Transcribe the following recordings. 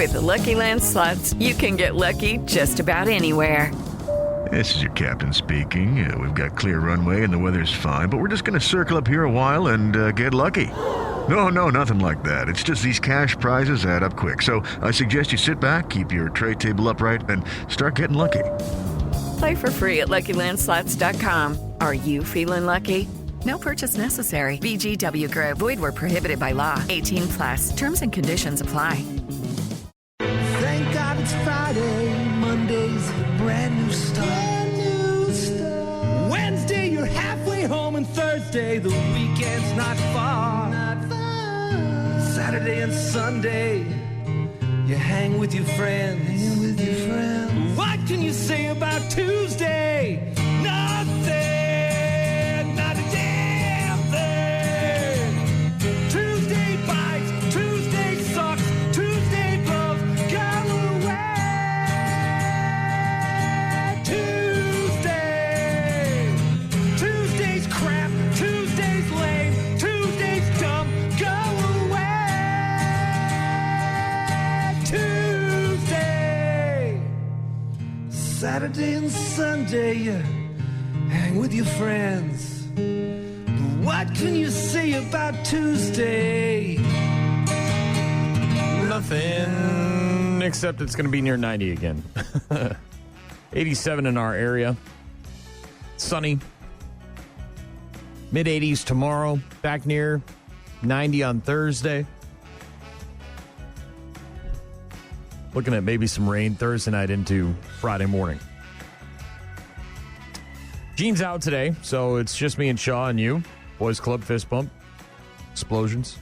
With the Lucky Land Slots, you can get lucky just about anywhere. This is your captain speaking. We've got clear runway and the weather's fine, but we're just going to circle up here a while and get lucky. No, nothing like that. It's just these cash prizes add up quick. So I suggest you sit back, keep your tray table upright, and start getting lucky. Play for free at LuckyLandSlots.com. Are you feeling lucky? No purchase necessary. VGW Group. Void where prohibited by law. 18 plus. Terms and conditions apply. Thank God it's Friday. Monday's a brand new start. Wednesday, you're halfway home, and Thursday, the weekend's not far. Saturday and Sunday, you hang with your friends. What can you say about Tuesday? Nothing, not a damn thing. Tuesday bites, Tuesday sucks, Tuesday blows, go away. Tuesday's crap, Tuesday's lame, Tuesday's dumb, go away. Tuesday, Saturday and Sunday, you hang with your friends. But what can you say about Tuesday? Nothing, except it's going to be near 90 again. 87 in our area. Sunny. Mid-80s tomorrow. Back near 90 on Thursday. Looking at maybe some rain Thursday night into Friday morning. Gene's out today, so it's just me and Shaw and you. Boys Club, fist bump, explosions.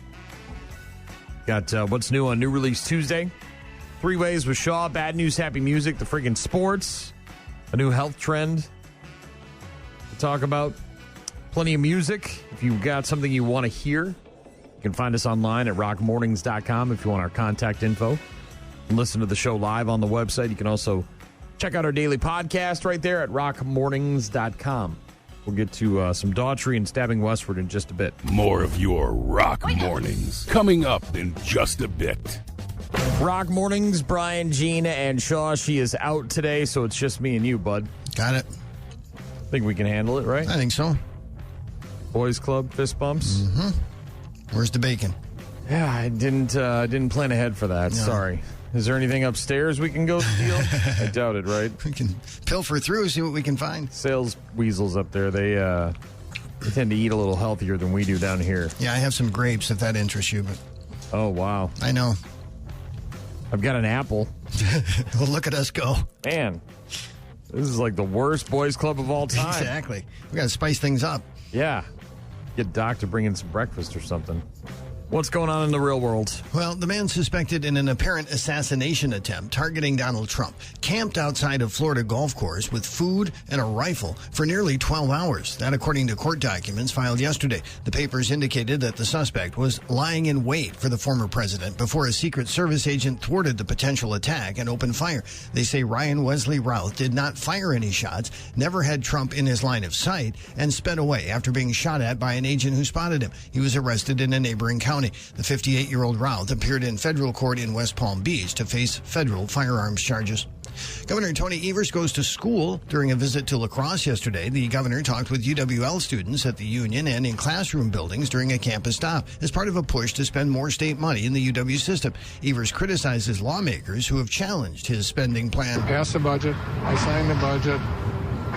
Got what's new on New Release Tuesday. 3 ways with Shaw, bad news, happy music, the friggin' sports, a new health trend to talk about. Plenty of music. If you've got something you want to hear, you can find us online at rockmornings.com if you want our contact info. And listen to the show live on the website. You can also check out our daily podcast right there at rockmornings.com. We'll get to some Daughtry and Stabbing Westward in just a bit. More of your Rock Mornings coming up in just a bit. Rock Mornings, Brian, Gene, and Shaw. She is out today, so it's just me and you, bud. Got it. Think we can handle it, right? I think so. Boys Club, fist bumps. Mm-hmm. Where's the bacon? Yeah, I didn't plan ahead for that. No. Sorry. Is there anything upstairs we can go steal? I doubt it, right? We can pilfer through, see what we can find. Sales weasels up there, they tend to eat a little healthier than we do down here. Yeah, I have some grapes if that interests you. But oh, wow. I know. I've got an apple. Well, look at us go. Man, this is like the worst boys club of all time. Exactly. We got to spice things up. Yeah. Get Doc to bring in some breakfast or something. What's going on in the real world? Well, the man suspected in an apparent assassination attempt targeting Donald Trump camped outside a Florida golf course with food and a rifle for nearly 12 hours. That according to court documents filed yesterday. The papers indicated that the suspect was lying in wait for the former president before a Secret Service agent thwarted the potential attack and opened fire. They say Ryan Wesley Routh did not fire any shots, never had Trump in his line of sight, and sped away after being shot at by an agent who spotted him. He was arrested in a neighboring county. The 58-year-old Routh appeared in federal court in West Palm Beach to face federal firearms charges. Governor Tony Evers goes to school. During a visit to La Crosse yesterday, the governor talked with UWL students at the Union and in classroom buildings during a campus stop as part of a push to spend more state money in the UW system. Evers criticizes lawmakers who have challenged his spending plan. Pass the budget. I signed the budget.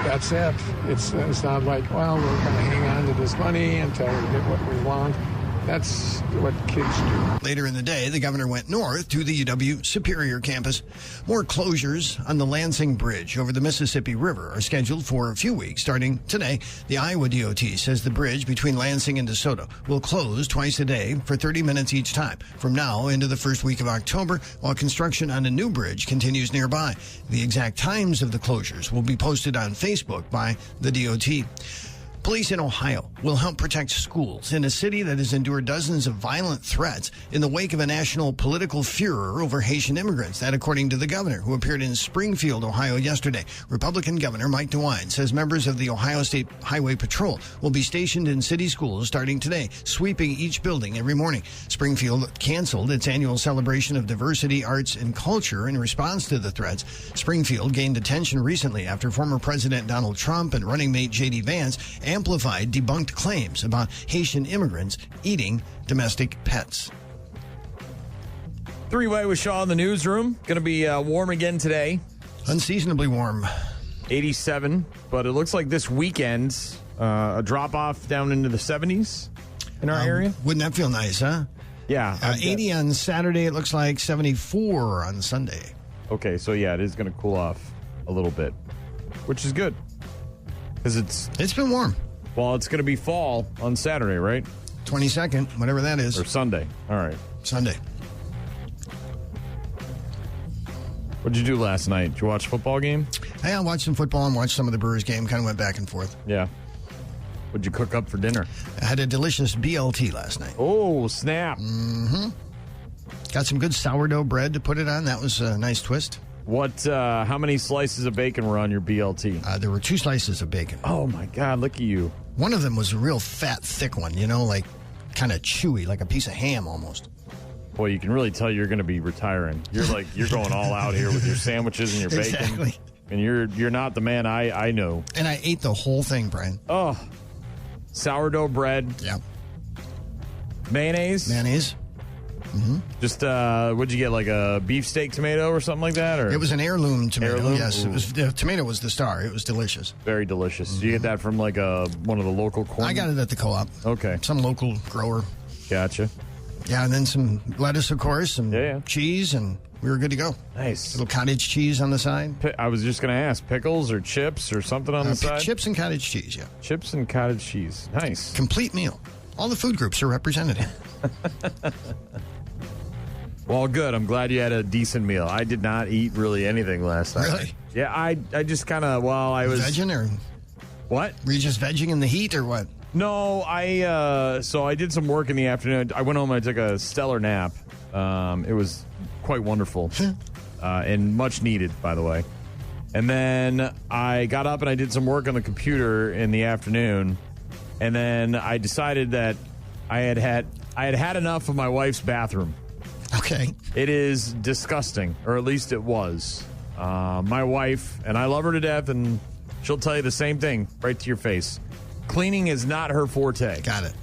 That's it. It's not like, well, we're going to hang on to this money until we get what we want. That's what kids do. Later in the day, the governor went north to the UW Superior campus. More closures on the Lansing Bridge over the Mississippi River are scheduled for a few weeks starting today. The Iowa DOT says the bridge between Lansing and DeSoto will close twice a day for 30 minutes each time from now into the first week of October, while construction on a new bridge continues nearby. The exact times of the closures will be posted on Facebook by the DOT. Police in Ohio will help protect schools in a city that has endured dozens of violent threats in the wake of a national political furor over Haitian immigrants. That according to the governor, who appeared in Springfield, Ohio yesterday. Republican Governor Mike DeWine says members of the Ohio State Highway Patrol will be stationed in city schools starting today, sweeping each building every morning. Springfield canceled its annual celebration of diversity, arts, and culture in response to the threats. Springfield gained attention recently after former President Donald Trump and running mate J.D. Vance amplified debunked claims about Haitian immigrants eating domestic pets. Three-way with Shaw in the newsroom. Going to be warm again today. Unseasonably warm. 87, but it looks like this weekend, a drop-off down into the 70s in our area. Wouldn't that feel nice, huh? Yeah. 80 on Saturday. It looks like 74 on Sunday. Okay, so yeah, it is going to cool off a little bit, which is good. Because it's been warm. Well, it's going to be fall on Saturday, right? 22nd, whatever that is. Or Sunday. All right. Sunday. What'd you do last night? Did you watch a football game? Hey, I watched some football and watched some of the Brewers game. Kind of went back and forth. Yeah. What'd you cook up for dinner? I had a delicious BLT last night. Oh, snap. Mm-hmm. Got some good sourdough bread to put it on. That was a nice twist. How many slices of bacon were on your BLT? There were 2 slices of bacon. Oh, my God. Look at you. One of them was a real fat, thick one, like kind of chewy, like a piece of ham almost. Boy, you can really tell you're going to be retiring. You're going all out here with your sandwiches and your bacon. Exactly. And you're not the man I know. And I ate the whole thing, Brian. Oh, sourdough bread. Yeah. Mayonnaise. Mm-hmm. Just, what'd you get, like a beefsteak tomato or something like that? Or it was an heirloom tomato. Heirloom? Yes, the tomato was the star. It was delicious. Very delicious. Mm-hmm. Did you get that from like one of the local corn? I got it at the co-op. Okay. Some local grower. Gotcha. Yeah, and then some lettuce, of course, some cheese, and we were good to go. Nice. Little cottage cheese on the side. I was just going to ask, pickles or chips or something on the side? Chips and cottage cheese, yeah. Chips and cottage cheese. Nice. Complete meal. All the food groups are represented here. Well, good. I'm glad you had a decent meal. I did not eat really anything last night. Really? Yeah, I just kind of, I was... Vegging or... What? Were you just vegging in the heat or what? No, so I did some work in the afternoon. I went home and I took a stellar nap. It was quite wonderful and much needed, by the way. And then I got up and I did some work on the computer in the afternoon. And then I decided that I had had enough of my wife's bathroom. Okay. It is disgusting, or at least it was. My wife, and I love her to death, and she'll tell you the same thing right to your face. Cleaning is not her forte. Got it.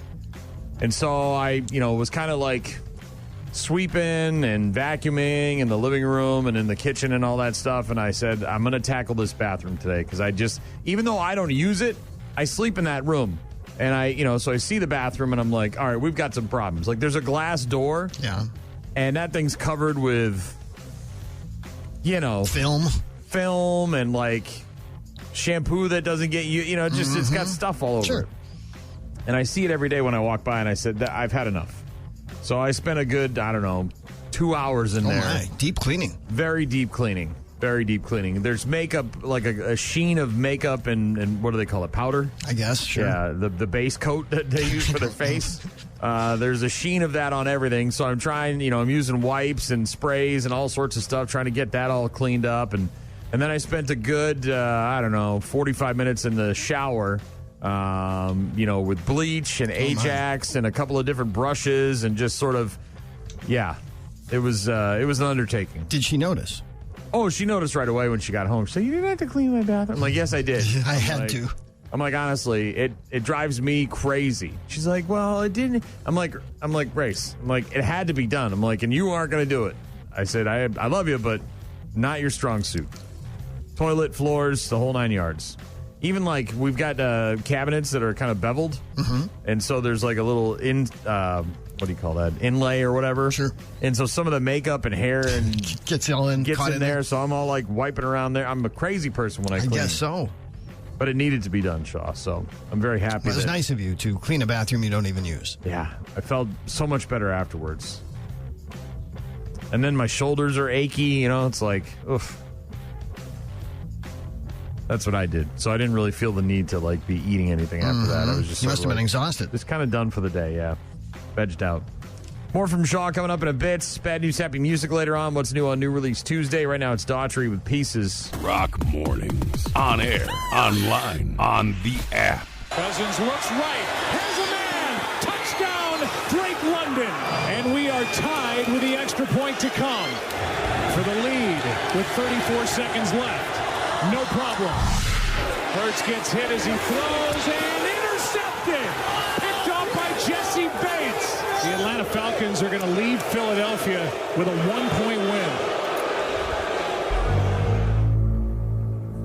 And so I, was kind of like sweeping and vacuuming in the living room and in the kitchen and all that stuff. And I said, I'm going to tackle this bathroom today because even though I don't use it, I sleep in that room. And so I see the bathroom and I'm like, all right, we've got some problems. Like there's a glass door. Yeah. And that thing's covered with, film and like shampoo that doesn't get it's got stuff all over Sure. it. And I see it every day when I walk by, and I said, I've had enough. So I spent a good, 2 hours in there. My. Deep cleaning. Very deep cleaning. Very deep cleaning. There's makeup, like a sheen of makeup and what do they call it? Powder? I guess, sure. Yeah, the base coat that they use for their face. There's a sheen of that on everything. So I'm trying, I'm using wipes and sprays and all sorts of stuff, trying to get that all cleaned up. And then I spent a good, 45 minutes in the shower, with bleach and Ajax and a couple of different brushes and just sort of, it was an undertaking. Did she notice? Oh, she noticed right away when she got home. She said, you didn't have to clean my bathroom. I'm like, yes, I did. I had to. I'm like, honestly, it drives me crazy. She's like, well, it didn't. I'm like, Grace. I'm like, it had to be done. I'm like, and you aren't going to do it. I said, I love you, but not your strong suit. Toilet, floors, the whole 9 yards. Even like we've got cabinets that are kind of beveled. Mm-hmm. And so there's like a little what do you call that? Inlay or whatever. Sure. And so some of the makeup and hair and gets in there. So I'm all like wiping around there. I'm a crazy person when I clean. I guess so. But it needed to be done, Shaw. So I'm very happy. It was nice of you to clean a bathroom you don't even use. Yeah. I felt so much better afterwards. And then my shoulders are achy. It's like, oof. That's what I did. So I didn't really feel the need to be eating anything after that. I was just You must have been exhausted. Just kind of done for the day, yeah. Vegged out. More from Shaw coming up in a bit. Bad News, Happy Music later on. What's new on New Release Tuesday? Right now it's Daughtry with Pieces. Rock Mornings. On air, online, on the app. Cousins looks right. Here's a man. Touchdown, Drake London. And we are tied with the extra point to come. For the lead with 34 seconds left. No problem. Hurts gets hit as he throws and intercepted. Picked off by Jesse Bates. The Atlanta Falcons are going to leave Philadelphia with a 1-point win.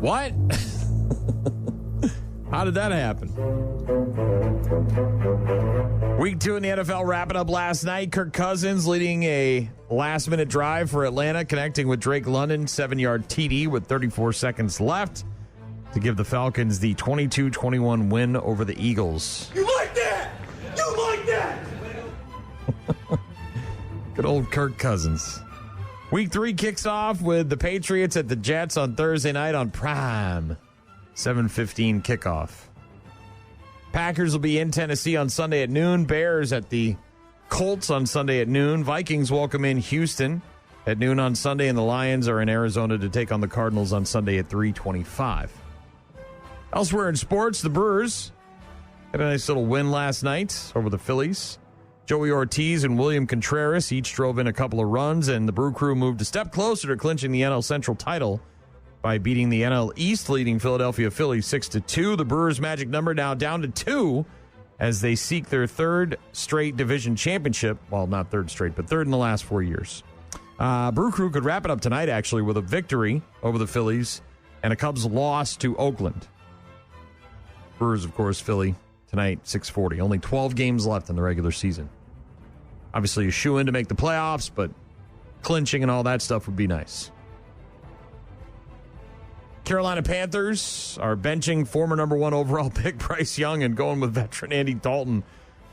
What? How did that happen? Week 2 in the NFL wrapping up last night. Kirk Cousins leading a last-minute drive for Atlanta, connecting with Drake London, 7-yard TD with 34 seconds left to give the Falcons the 22-21 win over the Eagles. You like that? You like that? Good old Kirk Cousins. Week 3 kicks off with the Patriots at the Jets on Thursday night on Prime. 7:15 kickoff. Packers will be in Tennessee on Sunday at noon. Bears at the Colts on Sunday at noon. Vikings welcome in Houston at noon on Sunday, and the Lions are in Arizona to take on the Cardinals on Sunday at 3:25. Elsewhere in sports, the Brewers had a nice little win last night over the Phillies. Joey Ortiz and William Contreras each drove in a couple of runs, and the Brew Crew moved a step closer to clinching the NL Central title by beating the NL East leading Philadelphia Phillies 6-2. The Brewers' magic number now down to 2 as they seek their third straight division championship. Well, not third straight, but third in the last 4 years. Brew Crew could wrap it up tonight, actually, with a victory over the Phillies and a Cubs loss to Oakland. Brewers, of course, Philly tonight, 6:40. Only 12 games left in the regular season. Obviously, a shoe-in to make the playoffs, but clinching and all that stuff would be nice. Carolina Panthers are benching former number 1 overall pick Bryce Young and going with veteran Andy Dalton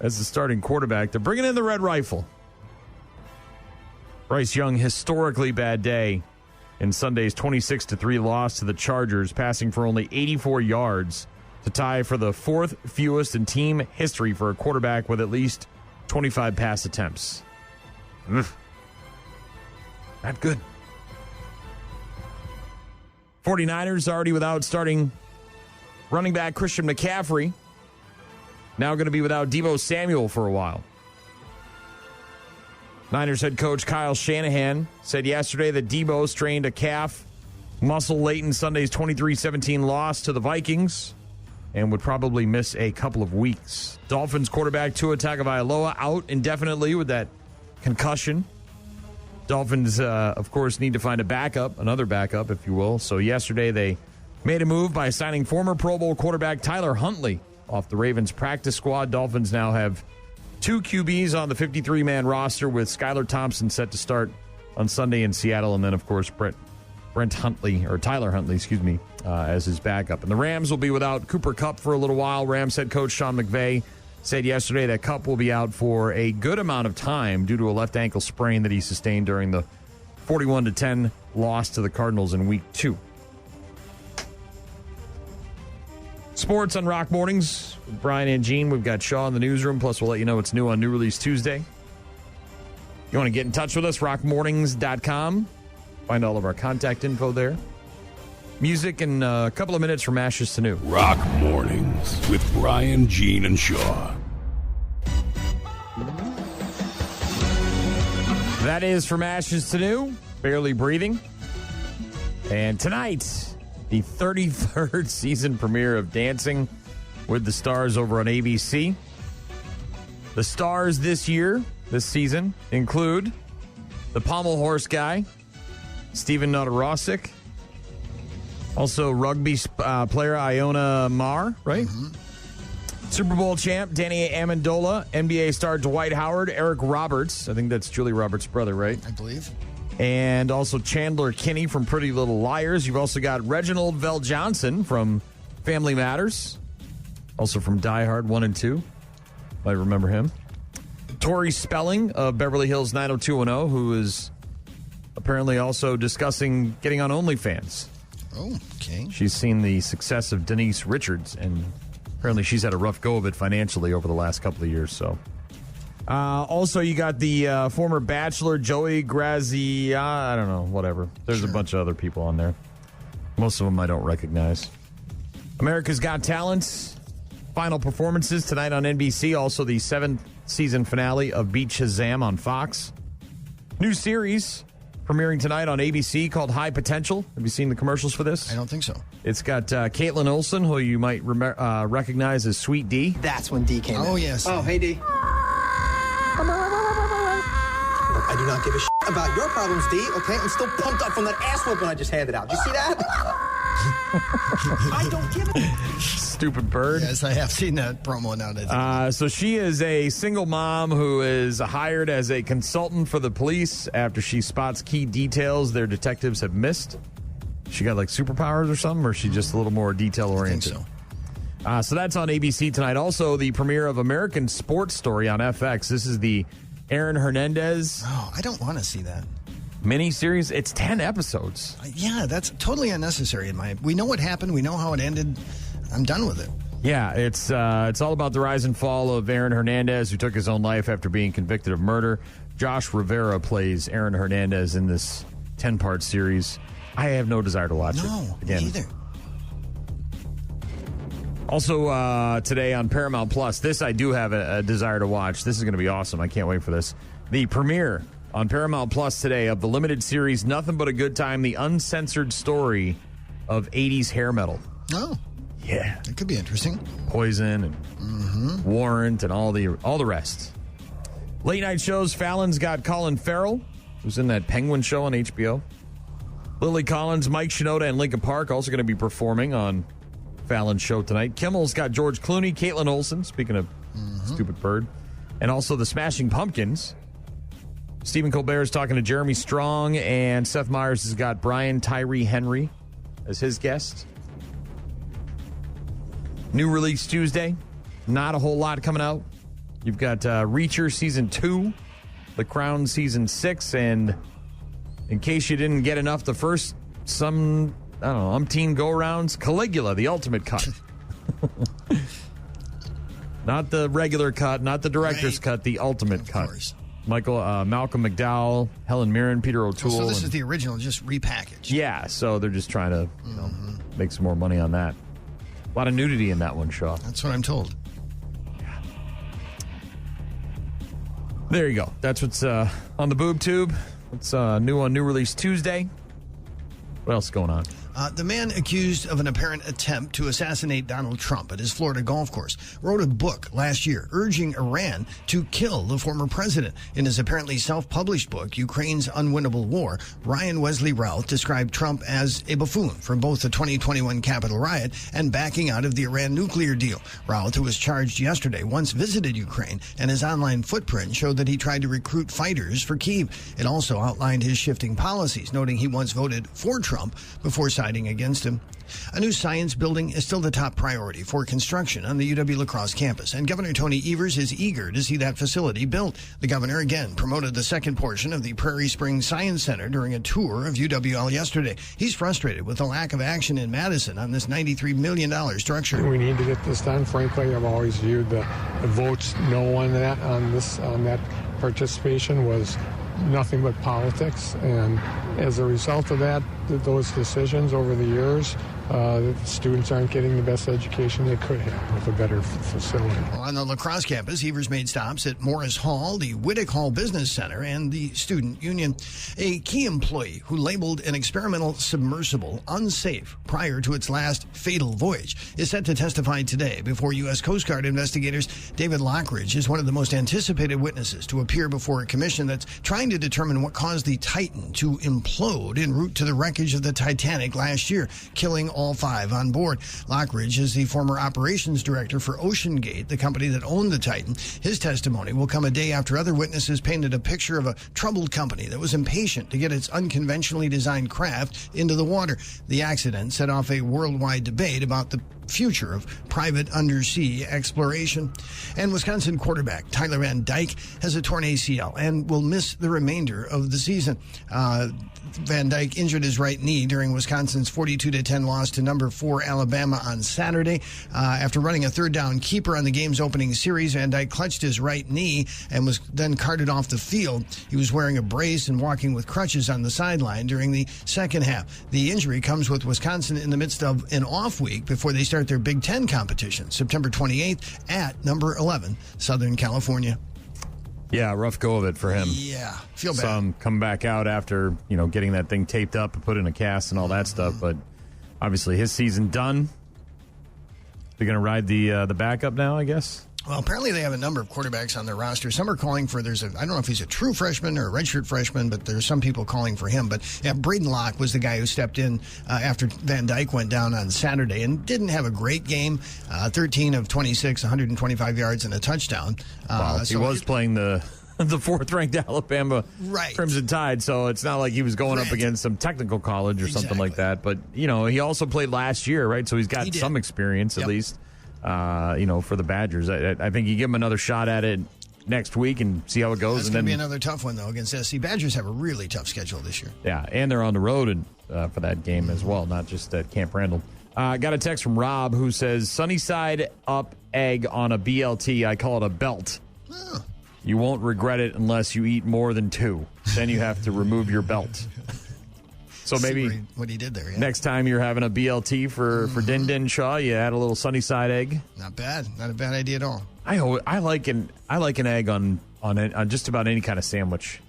as the starting quarterback. They're bringing in the Red Rifle. Bryce Young, historically bad day in Sunday's 26-3 loss to the Chargers, passing for only 84 yards to tie for the 4th fewest in team history for a quarterback with at least 25 pass attempts. Not good. 49ers already without starting running back Christian McCaffrey. Now going to be without Deebo Samuel for a while. Niners head coach Kyle Shanahan said yesterday that Deebo strained a calf muscle late in Sunday's 23-17 loss to the Vikings and would probably miss a couple of weeks. Dolphins quarterback Tua Tagovailoa out indefinitely with that concussion. Dolphins, of course, need to find a backup, another backup, if you will. So yesterday they made a move by signing former Pro Bowl quarterback Tyler Huntley off the Ravens practice squad. Dolphins now have 2 QBs on the 53-man roster, with Skylar Thompson set to start on Sunday in Seattle, and then, of course, Tyler Huntley, as his backup. And the Rams will be without Cooper Kupp for a little while. Rams head coach Sean McVay said yesterday that Kupp will be out for a good amount of time due to a left ankle sprain that he sustained during the 41-10 loss to the Cardinals in Week 2. Sports on Rock Mornings with Brian and Gene. We've got Shaw in the newsroom, plus we'll let you know what's new on New Release Tuesday. You want to get in touch with us, rockmornings.com. Find all of our contact info there. Music in a couple of minutes from Ashes to New. Rock Mornings with Brian, Gene, and Shaw. That is From Ashes to New, Barely Breathing. And tonight, the 33rd season premiere of Dancing with the Stars over on ABC. The stars this season, include the pommel horse guy, Steven Notarosik. Also, rugby player Iona Marr, right? Mm-hmm. Super Bowl champ Danny Amendola, NBA star Dwight Howard, Eric Roberts. I think that's Julie Roberts' brother, right? I believe. And also Chandler Kinney from Pretty Little Liars. You've also got Reginald Vell Johnson from Family Matters. Also from Die Hard 1 and 2. Might remember him. Tori Spelling of Beverly Hills 90210, who is apparently also discussing getting on OnlyFans. Oh, okay. She's seen the success of Denise Richards, and apparently she's had a rough go of it financially over the last couple of years. So, also, you got the former Bachelor, Joey Grazia. I don't know, whatever. There's a bunch of other people on there. Most of them I don't recognize. America's Got Talent. Final performances tonight on NBC. Also, the 7th season finale of Beat Shazam on Fox. New series premiering tonight on ABC called High Potential. Have you seen the commercials for this? I don't think so. It's got Caitlin Olsen, who you might recognize as Sweet D. That's when D came in. Oh, yes. Oh, hey, D. I do not give a shit about your problems, D, okay? I'm still pumped up from that ass whipping I just handed out. Did you see that? I don't give a... Stupid bird. Yes, I have seen that promo now. So she is a single mom who is hired as a consultant for the police after she spots key details their detectives have missed. She got like superpowers or something, or is she just a little more detail-oriented? I think so. So that's on ABC tonight. Also, the premiere of American Sports Story on FX. This is the Aaron Hernandez. Oh, I don't want to see that. Miniseries. It's 10 episodes. Yeah, that's totally unnecessary in my... We know what happened. We know how it ended. I'm done with it. Yeah, it's all about the rise and fall of Aaron Hernandez, who took his own life after being convicted of murder. Josh Rivera plays Aaron Hernandez in this 10-part series. I have no desire to watch it. No, again. neither. Also, today on Paramount Plus, this I do have a desire to watch. This is going to be awesome. I can't wait for this. The premiere on Paramount Plus today of the limited series Nothing But a Good Time, the uncensored story of 80s hair metal. Oh. Yeah. It could be interesting. Poison and Warrant and all the rest. Late night shows, Fallon's got Colin Farrell, who's in that Penguin show on HBO. Lily Collins, Mike Shinoda, and Linkin Park also going to be performing on Fallon's show tonight. Kimmel's got George Clooney, Caitlin Olsen, speaking of Stupid Bird, and also the Smashing Pumpkins. Stephen Colbert's talking to Jeremy Strong, and Seth Meyers has got Brian Tyree Henry as his guest. New release Tuesday. Not a whole lot coming out. You've got Reacher Season 2, The Crown Season 6, and in case you didn't get enough the first, umpteen go-rounds, Caligula, the ultimate cut. Not the regular cut, not the director's cut, the ultimate cut. Course. Malcolm McDowell, Helen Mirren, Peter O'Toole. So this is the original, just repackaged. Yeah, so they're just trying to make some more money on that. A lot of nudity in that one, Shaw. That's what I'm told. There you go. That's what's on the boob tube. What's new on New Release Tuesday. What else is going on? The man accused of an apparent attempt to assassinate Donald Trump at his Florida golf course wrote a book last year urging Iran to kill the former president. In his apparently self-published book, Ukraine's Unwinnable War, Ryan Wesley Routh described Trump as a buffoon from both the 2021 Capitol riot and backing out of the Iran nuclear deal. Routh, who was charged yesterday, once visited Ukraine, and his online footprint showed that he tried to recruit fighters for Kyiv. It also outlined his shifting policies, noting he once voted for Trump before siding against him. A new science building is still the top priority for construction on the UW-La Crosse campus, and Governor Tony Evers is eager to see that facility built. The governor again promoted the second portion of the Prairie Springs Science Center during a tour of UWL yesterday. He's frustrated with the lack of action in Madison on this $93 million structure. We need to get this done. Frankly, I've always viewed the votes no on that participation was nothing but politics, and as a result of that, those decisions over the years, students aren't getting the best education they could have with a better facility. On the La Crosse campus, Evers made stops at Morris Hall, the Whittick Hall Business Center, and the Student Union. A key employee who labeled an experimental submersible unsafe prior to its last fatal voyage is set to testify today before U.S. Coast Guard investigators. David Lockridge is one of the most anticipated witnesses to appear before a commission that's trying to determine what caused the Titan to implode en route to the wreckage of the Titanic last year, killing all 5 on board. Lockridge is the former operations director for OceanGate, the company that owned the Titan. His testimony will come a day after other witnesses painted a picture of a troubled company that was impatient to get its unconventionally designed craft into the water. The accident set off a worldwide debate about the future of private undersea exploration. And Wisconsin quarterback Tyler Van Dyke has a torn ACL and will miss the remaining remainder of the season. Van Dyke injured his right knee during Wisconsin's 42-10 loss to number 4 Alabama on Saturday. After running a third down keeper on the game's opening series, Van Dyke clutched his right knee and was then carted off the field. He was wearing a brace and walking with crutches on the sideline during the second half. The injury comes with Wisconsin in the midst of an off week before they start their Big Ten competition, September 28th at number 11, Southern California. Yeah, rough go of it for him. Yeah, feel bad. Some come back out after, getting that thing taped up and put in a cast and all that stuff. But obviously his season done. They're going to ride the backup now, I guess. Well, apparently they have a number of quarterbacks on their roster. Some are calling for, I don't know if he's a true freshman or a redshirt freshman, but there's some people calling for him. But yeah, Braden Locke was the guy who stepped in after Van Dyke went down on Saturday and didn't have a great game. 13 of 26, 125 yards and a touchdown. He was playing the fourth-ranked Alabama Crimson Tide, so it's not like he was going up against some technical college or something like that. But, he also played last year, right? So he's got some experience at least. For the Badgers. I think you give them another shot at it next week and see how it goes. That's going to be another tough one, though, against SC. Badgers have a really tough schedule this year. Yeah, and they're on the road for that game as well, not just at Camp Randall. Got a text from Rob who says, sunny side up egg on a BLT. I call it a belt. Huh. You won't regret it unless you eat more than 2. Then you have to remove your belt. So maybe what he did there. Yeah. Next time you're having a BLT for Din Din Shaw, you add a little sunny side egg. Not bad. Not a bad idea at all. I like an egg on just about any kind of sandwich.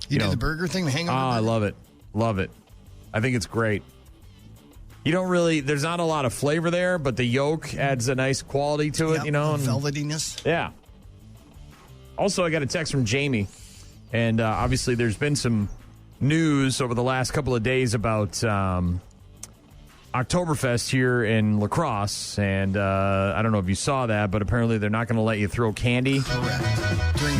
You do the burger thing, the hangover burger? I love it. Love it. I think it's great. There's not a lot of flavor there, but the yolk adds a nice quality to it, and velvetyness. Yeah. Also, I got a text from Jamie, and obviously there's been some news over the last couple of days about Oktoberfest here in La Crosse, and I don't know if you saw that, but apparently they're not going to let you throw candy. Correct. During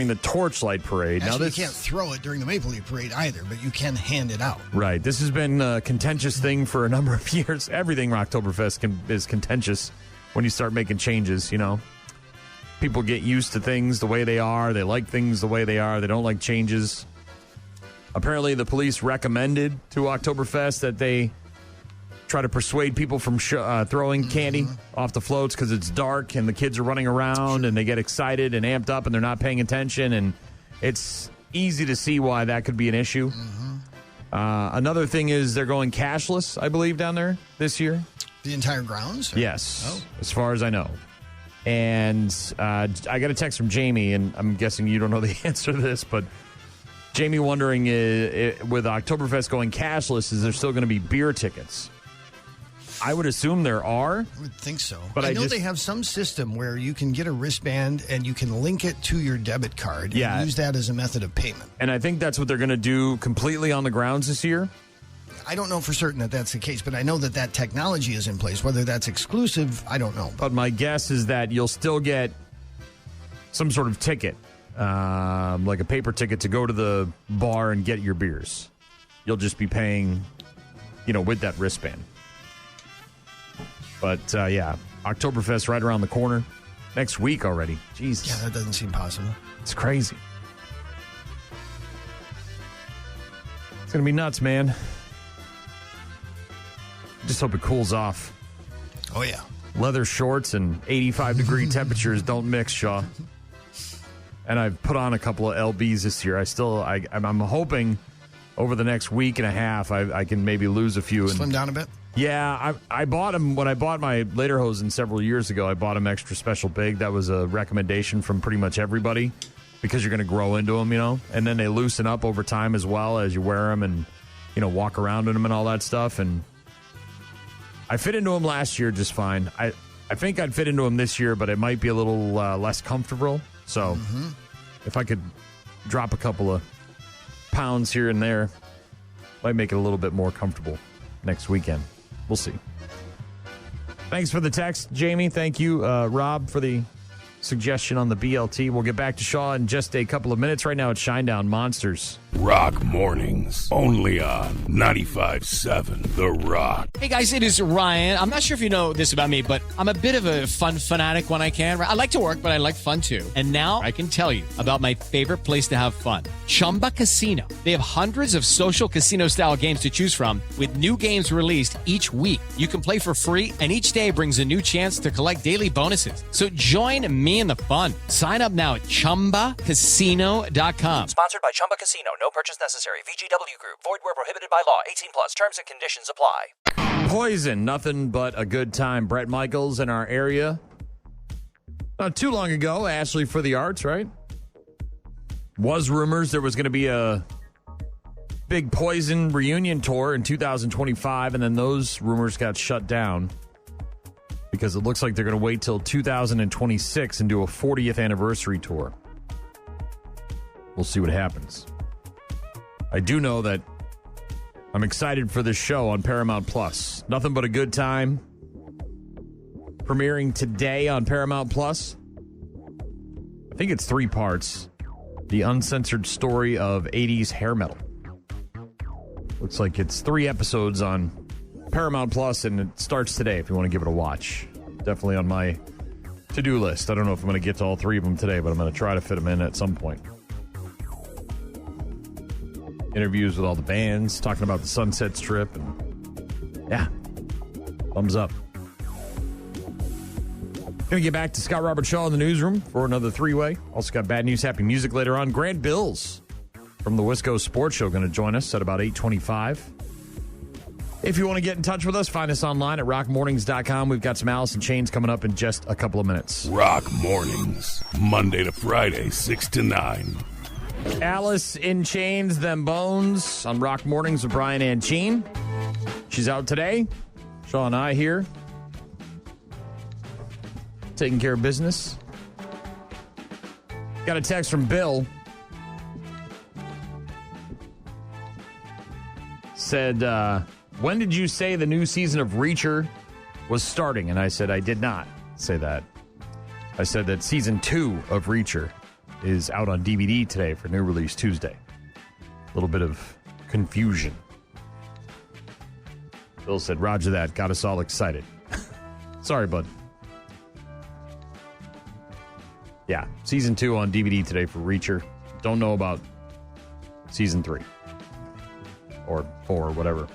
the Torchlight Parade. Actually, you can't throw it during the Maple Leaf Parade either, but you can hand it out. Right. This has been a contentious thing for a number of years. Everything Oktoberfest is contentious when you start making changes, People get used to things the way they are. They like things the way they are. They don't like changes. Apparently, the police recommended to Oktoberfest that they try to persuade people from throwing candy off the floats because it's dark and the kids are running around and they get excited and amped up and they're not paying attention. And it's easy to see why that could be an issue. Another thing is they're going cashless, I believe, down there this year. The entire grounds? Yes, as far as I know. And I got a text from Jamie, and I'm guessing you don't know the answer to this, but Jamie wondering, with Oktoberfest going cashless, is there still going to be beer tickets? I would assume there are. I would think so. But I know they have some system where you can get a wristband and you can link it to your debit card and use that as a method of payment. And I think that's what they're going to do completely on the grounds this year. I don't know for certain that that's the case, but I know that technology is in place. Whether that's exclusive, I don't know. But my guess is that you'll still get some sort of ticket, like a paper ticket to go to the bar and get your beers. You'll just be paying, with that wristband. But, Oktoberfest right around the corner. Next week already. Jesus. Yeah, that doesn't seem possible. It's crazy. It's going to be nuts, man. Just hope it cools off. Oh, yeah. Leather shorts and 85-degree temperatures don't mix, Shaw. And I've put on a couple of LBs this year. I'm hoping over the next week and a half I can maybe lose a few. Slim down a bit? Yeah, I bought them when I bought my Lederhosen several years ago. I bought them extra special big. That was a recommendation from pretty much everybody because you're going to grow into them, And then they loosen up over time as well as you wear them and, walk around in them and all that stuff. And I fit into them last year just fine. I think I'd fit into them this year, but it might be a little less comfortable. So if I could drop a couple of pounds here and there, might make it a little bit more comfortable next weekend. We'll see. Thanks for the text, Jamie. Thank you, Rob, for the suggestion on the BLT. We'll get back to Shaw in just a couple of minutes. Right now it's Shinedown Monsters. Rock Mornings, only on 95.7 The Rock. Hey guys, it is Ryan. I'm not sure if you know this about me, but I'm a bit of a fun fanatic when I can. I like to work, but I like fun too. And now I can tell you about my favorite place to have fun. Chumba Casino. They have hundreds of social casino style games to choose from with new games released each week. You can play for free and each day brings a new chance to collect daily bonuses. So join me in the fun. Sign up now at ChumbaCasino.com. Sponsored by Chumba Casino. No purchase necessary. VGW Group. Void where prohibited by law. 18 plus. Terms and conditions apply. Poison. Nothing but a good time. Brett Michaels in our area. Not too long ago, Ashley for the Arts, right? Was rumors there was going to be a big Poison reunion tour in 2025, and then those rumors got shut down because it looks like they're going to wait till 2026 and do a 40th anniversary tour. We'll see what happens. I do know that I'm excited for this show on Paramount Plus. Nothing but a good time. Premiering today on Paramount Plus. I think it's 3 parts. The uncensored story of 80s hair metal. Looks like it's 3 episodes on Paramount Plus, and it starts today if you want to give it a watch. Definitely on my to-do list. I don't know if I'm going to get to all 3 of them today, but I'm going to try to fit them in at some point. Interviews with all the bands, talking about the Sunset Strip, and yeah, thumbs up. Going to get back to Scott Robert Shaw in the newsroom for another 3-way. Also got bad news, happy music later on. Grant Bills from the Wisco Sports Show going to join us at about 8:25. If you want to get in touch with us, find us online at rockmornings.com. We've got some Alice in Chains coming up in just a couple of minutes. Rock Mornings, Monday to Friday, 6 to 9. Alice in Chains, Them Bones on Rock Mornings with Brian and Sheen. She's out today. Shaw and I here. Taking care of business. Got a text from Bill. Said, when did you say the new season of Reacher was starting? And I said, I did not say that. I said that season 2 of Reacher is out on DVD today for new release Tuesday. A little bit of confusion. Bill said, Roger that. Got us all excited. Sorry, bud. Yeah, season 2 on DVD today for Reacher. Don't know about season 3. Or 4, or whatever.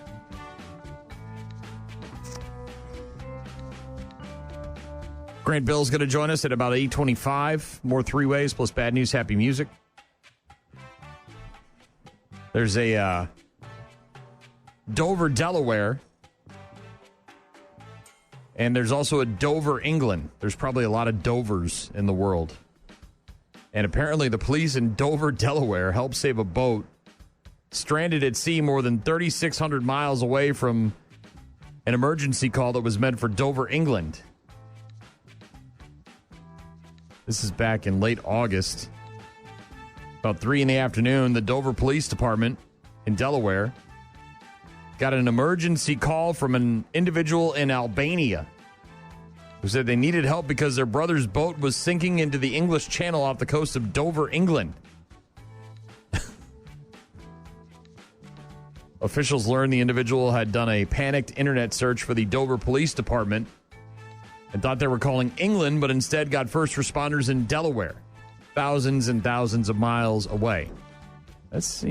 Grant Bill's going to join us at about 8:25. More 3-ways plus bad news, happy music. There's a Dover, Delaware. And there's also a Dover, England. There's probably a lot of Dovers in the world. And apparently the police in Dover, Delaware helped save a boat stranded at sea more than 3,600 miles away from an emergency call that was meant for Dover, England. This is back in late August. About 3 in the afternoon, the Dover Police Department in Delaware got an emergency call from an individual in Albania who said they needed help because their brother's boat was sinking into the English Channel off the coast of Dover, England. Officials learned the individual had done a panicked internet search for the Dover Police Department and thought they were calling England, but instead got first responders in Delaware, thousands and thousands of miles away. That's,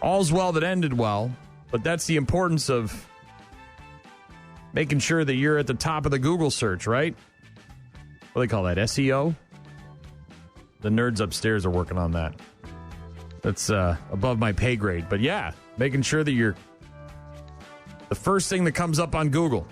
all's well that ended well, but that's the importance of making sure that you're at the top of the Google search, right? What do they call that, SEO? The nerds upstairs are working on that. That's above my pay grade. But yeah, making sure that you're the first thing that comes up on Google.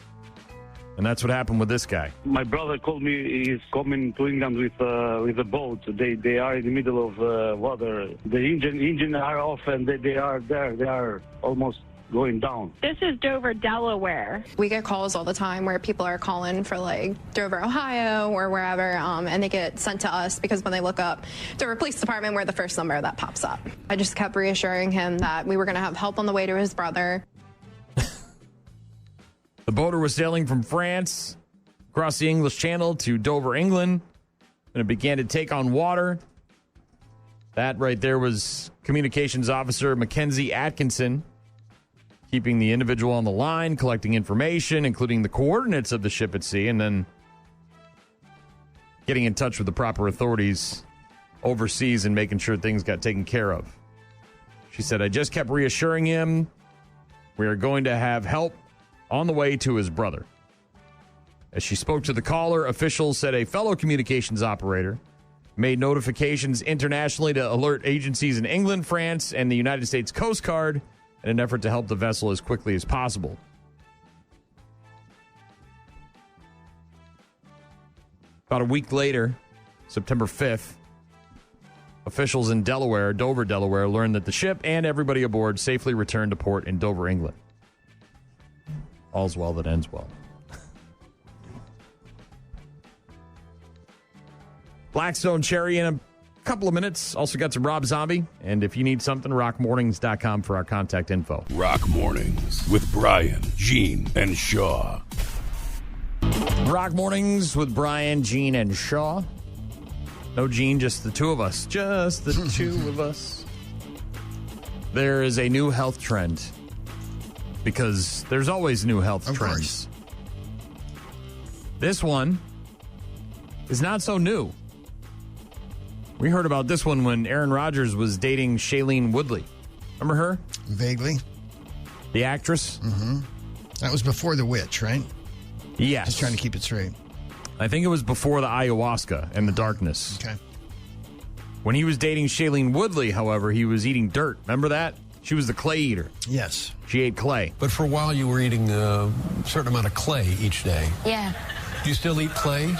And that's what happened with this guy. My brother called me. He's coming to England with a boat. They are in the middle of water. The engine are off, and they are there. They are almost going down. This is Dover, Delaware. We get calls all the time where people are calling for like Dover, Ohio or wherever, and they get sent to us because when they look up Dover Police Department, we're the first number that pops up. I just kept reassuring him that we were going to have help on the way to his brother. The boater was sailing from France across the English Channel to Dover, England, and it began to take on water. That right there was Communications Officer Mackenzie Atkinson, keeping the individual on the line, collecting information, including the coordinates of the ship at sea, and then getting in touch with the proper authorities overseas and making sure things got taken care of. She said, I just kept reassuring him we are going to have help on the way to his brother. As she spoke to the caller, officials said a fellow communications operator made notifications internationally to alert agencies in England, France, and the United States Coast Guard in an effort to help the vessel as quickly as possible. About a week later, September 5th, officials in Delaware, Dover, Delaware, learned that the ship and everybody aboard safely returned to port in Dover, England. All's well that ends well. Blackstone Cherry in a couple of minutes. Also got some Rob Zombie. And if you need something, rockmornings.com for our contact info. Rock Mornings with Brian, Gene, and Shaw. Rock Mornings with Brian, Gene, and Shaw. No Gene, just the two of us. Just the two of us. There is a new health trend. Because there's always new health trends. Course. This one is not so new. We heard about this one when Aaron Rodgers was dating Shailene Woodley. Remember her? Vaguely. The actress? Mm-hmm. That was before The Witch, right? Yes. Just trying to keep it straight. I think it was before the ayahuasca and the darkness. Okay. When he was dating Shailene Woodley, however, he was eating dirt. Remember that? She was the clay eater. Yes. She ate clay. But for a while, you were eating a certain amount of clay each day. Yeah. Do you still eat clay?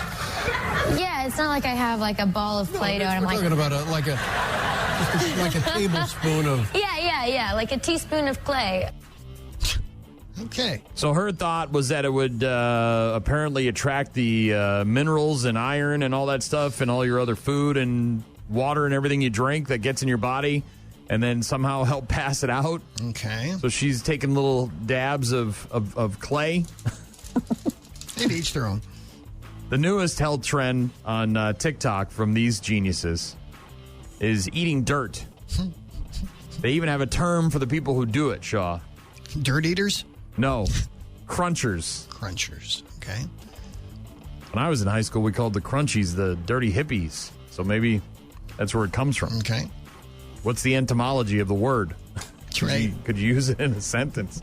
Yeah, it's not like I have like a ball of Play-Doh and I'm like... We're talking about like a tablespoon of... Yeah, like a teaspoon of clay. Okay. So her thought was that it would apparently attract the minerals and iron and all that stuff and all your other food and water and everything you drink that gets in your body and then somehow help pass it out. Okay. So she's taking little dabs of clay. Maybe each their own. The newest health trend on TikTok from these geniuses is eating dirt. They even have a term for the people who do it, Shaw. Dirt eaters? No. Crunchers. Crunchers. Okay. When I was in high school, we called the crunchies the dirty hippies. So maybe that's where it comes from. Okay. What's the etymology of the word? That's right. Could you use it in a sentence?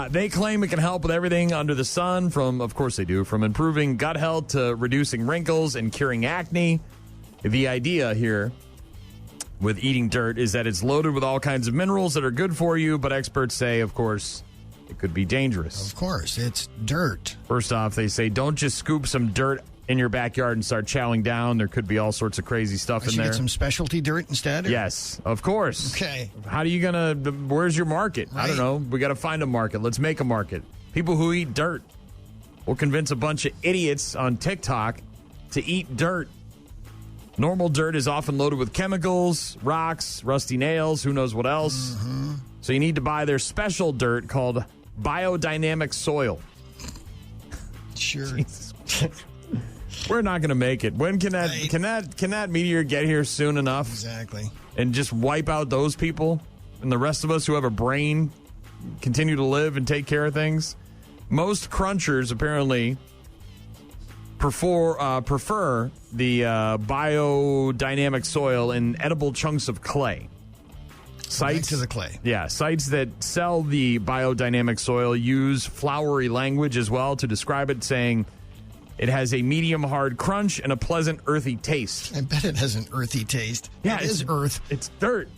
They claim it can help with everything under the sun, of course they do, from improving gut health to reducing wrinkles and curing acne. The idea here with eating dirt is that it's loaded with all kinds of minerals that are good for you, but experts say, of course, it could be dangerous. Of course, it's dirt. First off, they say don't just scoop some dirt in your backyard and start chowing down. There could be all sorts of crazy stuff in there. Get some specialty dirt instead? Or? Yes, of course. Okay. How are you going to, where's your market? Right. I don't know. We got to find a market. Let's make a market. People who eat dirt. We'll convince a bunch of idiots on TikTok to eat dirt. Normal dirt is often loaded with chemicals, rocks, rusty nails, who knows what else. Mm-hmm. So you need to buy their special dirt called biodynamic soil. Sure. We're not going to make it. When can that meteor get here soon enough? Exactly. And just wipe out those people and the rest of us who have a brain continue to live and take care of things? Most crunchers apparently prefer the biodynamic soil in edible chunks of clay. Sites to the clay. Yeah, sites that sell the biodynamic soil use flowery language as well to describe it, saying it has a medium hard crunch and a pleasant earthy taste. I bet it has an earthy taste. Yeah, it is earth. It's dirt.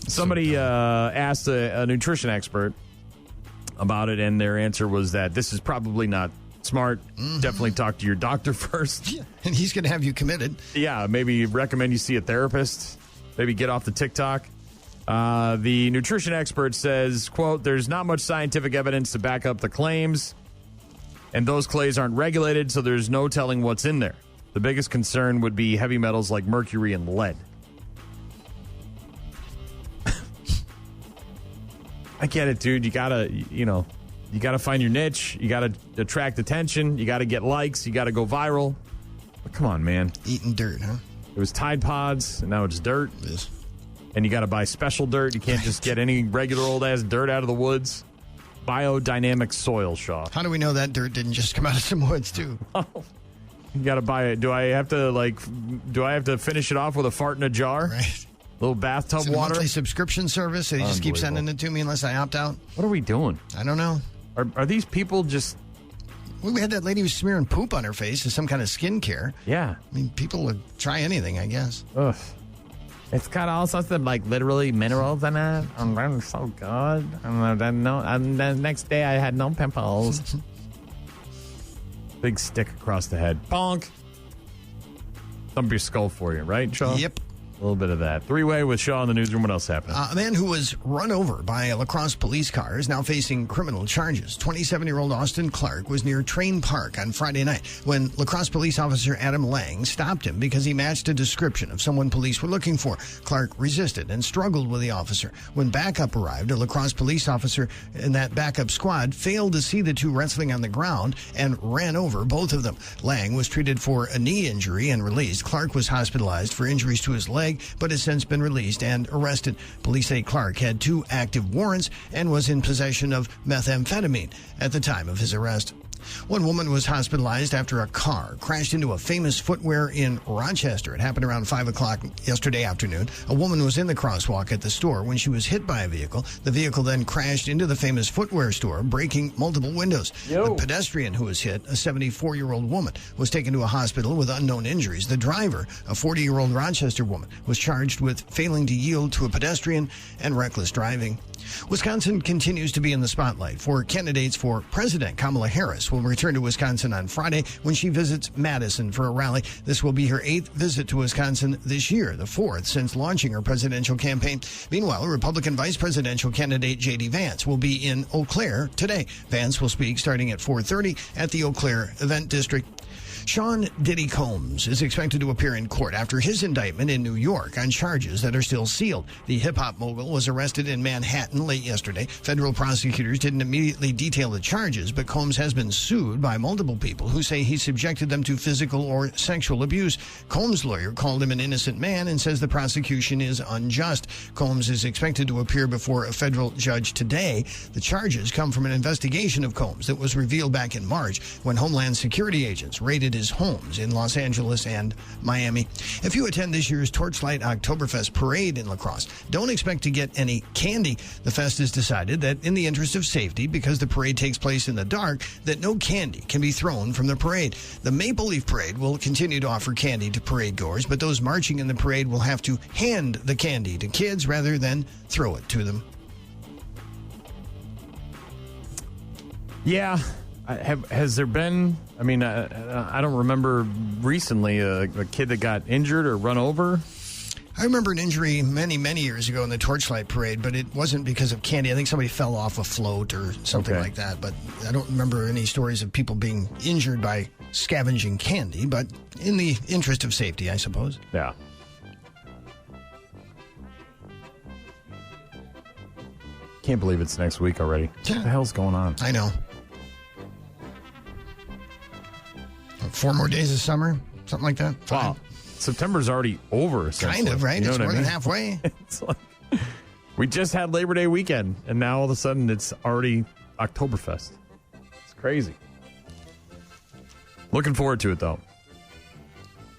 Somebody asked a nutrition expert about it, and their answer was that this is probably not smart. Mm-hmm. Definitely talk to your doctor first. Yeah, and he's going to have you committed. Yeah, maybe recommend you see a therapist. Maybe get off the TikTok. The nutrition expert says, quote, there's not much scientific evidence to back up the claims, and those clays aren't regulated, so there's no telling what's in there. The biggest concern would be heavy metals like mercury and lead. I get it, dude. You gotta find your niche. You gotta attract attention. You gotta get likes. You gotta go viral. But come on, man. Eating dirt, huh? It was Tide Pods, and now it's dirt. It is. And you got to buy special dirt. You can't just get any regular old-ass dirt out of the woods. Biodynamic soil, Shaw. How do we know that dirt didn't just come out of some woods, too? You got to buy it. Do I have to finish it off with a fart in a jar? Right. Little bathtub It's a water? monthly subscription service. They just keep sending it to me unless I opt out. What are we doing? I don't know. Are these people just... We had that lady who was smearing poop on her face as some kind of skincare. Yeah. I mean, people would try anything, I guess. Ugh. It's got all sorts of, literally minerals in it. And they're so good. And the next day I had no pimples. Big stick across the head. Bonk. Thump your skull for you, right, Shaw? Yep. A little bit of that. Three-way with Shaw in the newsroom. What else happened? A man who was run over by a La Crosse police car is now facing criminal charges. 27-year-old Austin Clark was near Train Park on Friday night when La Crosse police officer Adam Lang stopped him because he matched a description of someone police were looking for. Clark resisted and struggled with the officer. When backup arrived, a La Crosse police officer in that backup squad failed to see the two wrestling on the ground and ran over both of them. Lang was treated for a knee injury and released. Clark was hospitalized for injuries to his leg, but has since been released and arrested. Police say Clark had 2 active warrants and was in possession of methamphetamine at the time of his arrest. One woman was hospitalized after a car crashed into a famous footwear in Rochester. It happened around 5 o'clock yesterday afternoon. A woman was in the crosswalk at the store when she was hit by a vehicle. The vehicle then crashed into the famous footwear store, breaking multiple windows. The pedestrian who was hit, a 74-year-old woman, was taken to a hospital with unknown injuries. The driver, a 40-year-old Rochester woman, was charged with failing to yield to a pedestrian and reckless driving. Wisconsin continues to be in the spotlight for candidates for president. Kamala Harris will return to Wisconsin on Friday when she visits Madison for a rally. This will be her 8th visit to Wisconsin this year, the 4th since launching her presidential campaign. Meanwhile, Republican vice presidential candidate J.D. Vance will be in Eau Claire today. Vance will speak starting at 4:30 at the Eau Claire Event District. Sean Diddy Combs is expected to appear in court after his indictment in New York on charges that are still sealed. The hip-hop mogul was arrested in Manhattan late yesterday. Federal prosecutors didn't immediately detail the charges, but Combs has been sued by multiple people who say he subjected them to physical or sexual abuse. Combs' lawyer called him an innocent man and says the prosecution is unjust. Combs is expected to appear before a federal judge today. The charges come from an investigation of Combs that was revealed back in March when Homeland Security agents raided his homes in Los Angeles and Miami. If you attend this year's Torchlight Oktoberfest parade in La Crosse, don't expect to get any candy. The fest has decided that in the interest of safety, because the parade takes place in the dark, that no candy can be thrown from the parade. The Maple Leaf Parade will continue to offer candy to parade goers, but those marching in the parade will have to hand the candy to kids rather than throw it to them. Yeah. Has there been, I don't remember recently a kid that got injured or run over? I remember an injury many, many years ago in the Torchlight Parade, but it wasn't because of candy. I think somebody fell off a float or something like that, but I don't remember any stories of people being injured by scavenging candy, but in the interest of safety, I suppose. Yeah. Can't believe it's next week already. What the hell's going on? I know. 4 more days of summer, something like that. Wow. September's already over. Kind of, right? It's more than halfway. It's like, we just had Labor Day weekend, and now all of a sudden it's already Oktoberfest. It's crazy. Looking forward to it, though.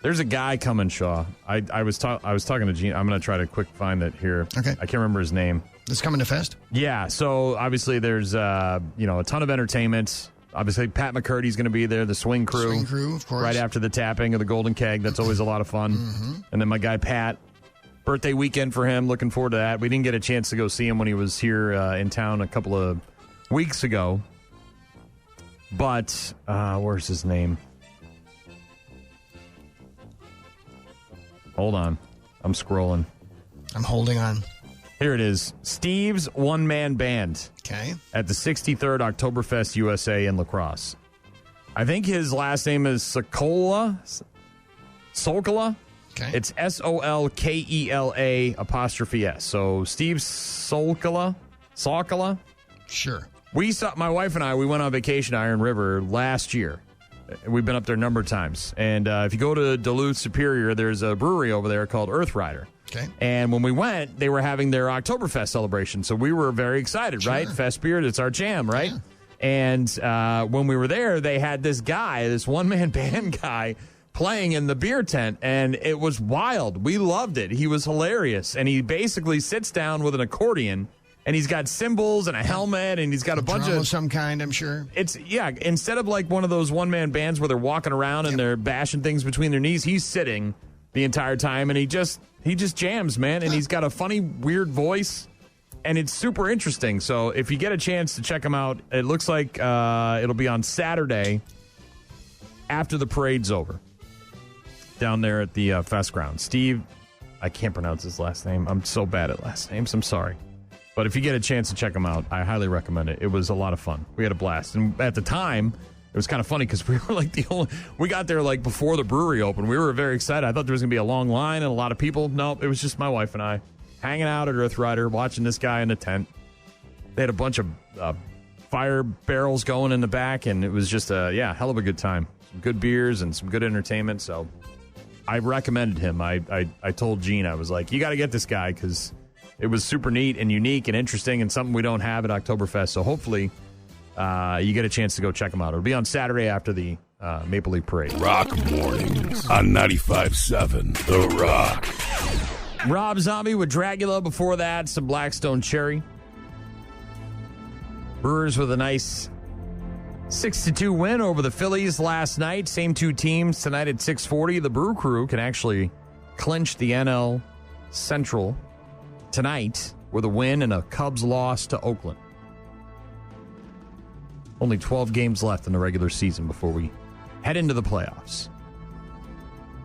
There's a guy coming, Shaw. I was talking to Gene. I'm going to try to quick find it here. Okay. I can't remember his name. It's coming to Fest? Yeah. So obviously there's a ton of entertainment. Obviously, Pat McCurdy's going to be there, the swing crew. Swing crew, of course. Right after the tapping of the Golden Keg. That's always a lot of fun. Mm-hmm. And then my guy, Pat, birthday weekend for him. Looking forward to that. We didn't get a chance to go see him when he was here in town a couple of weeks ago. But, where's his name? Hold on. I'm scrolling. I'm holding on. Here it is. Steve's one-man band. Okay. At the 63rd Oktoberfest USA in La Crosse. I think his last name is Solkela. Okay. It's SOLKELA''S. So Steve Solkela. Sure. My wife and I, we went on vacation to Iron River last year. We've been up there a number of times. And if you go to Duluth Superior, there's a brewery over there called Earth Rider. Okay. And when we went, they were having their Oktoberfest celebration. So we were very excited, right? Fest beer, it's our jam, right? Yeah. And when we were there, they had this guy, this one-man band guy, playing in the beer tent, and it was wild. We loved it. He was hilarious. And he basically sits down with an accordion, and he's got cymbals and a helmet, and he's got a bunch of some kind, I'm sure. Instead of like one of those one-man bands where they're walking around and they're bashing things between their knees, he's sitting the entire time, and he just jams, man. And he's got a funny, weird voice, and it's super interesting. So if you get a chance to check him out, it looks like it'll be on Saturday after the parade's over down there at the Fest ground. Steve, I can't pronounce his last name. I'm so bad at last names. I'm sorry. But if you get a chance to check him out, I highly recommend it. It was a lot of fun. We had a blast. And at the time, it was kind of funny because we were like we got there like before the brewery opened. We were very excited. I thought there was going to be a long line and a lot of people. No, it was just my wife and I hanging out at Earth Rider, watching this guy in the tent. They had a bunch of fire barrels going in the back, and it was just hell of a good time. Some good beers and some good entertainment. So I recommended him. I told Gene, I was like, you got to get this guy because it was super neat and unique and interesting and something we don't have at Oktoberfest. So hopefully you get a chance to go check him out. It'll be on Saturday after the Maple Leaf Parade. Rock Mornings on 95.7 The Rock. Rob Zombie with Dracula. Before that, some Blackstone Cherry. Brewers with a nice 6-2 win over the Phillies last night. Same two teams tonight at 6:40. The Brew Crew can actually clinch the NL Central tonight with a win and a Cubs loss to Oakland. Only 12 games left in the regular season before we head into the playoffs.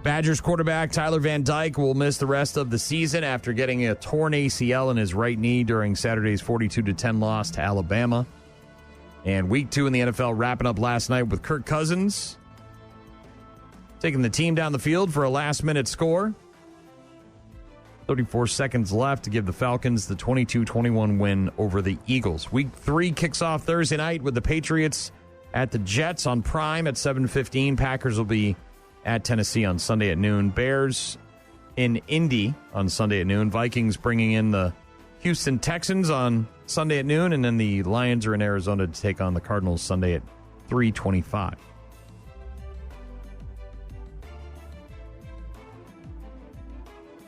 Badgers quarterback Tyler Van Dyke will miss the rest of the season after getting a torn ACL in his right knee during Saturday's 42-10 loss to Alabama. And week 2 in the NFL wrapping up last night with Kirk Cousins taking the team down the field for a last-minute score. 34 seconds left to give the Falcons the 22-21 win over the Eagles. Week 3 kicks off Thursday night with the Patriots at the Jets on Prime at 7:15. Packers will be at Tennessee on Sunday at noon. Bears in Indy on Sunday at noon. Vikings bringing in the Houston Texans on Sunday at noon. And then the Lions are in Arizona to take on the Cardinals Sunday at 3:25.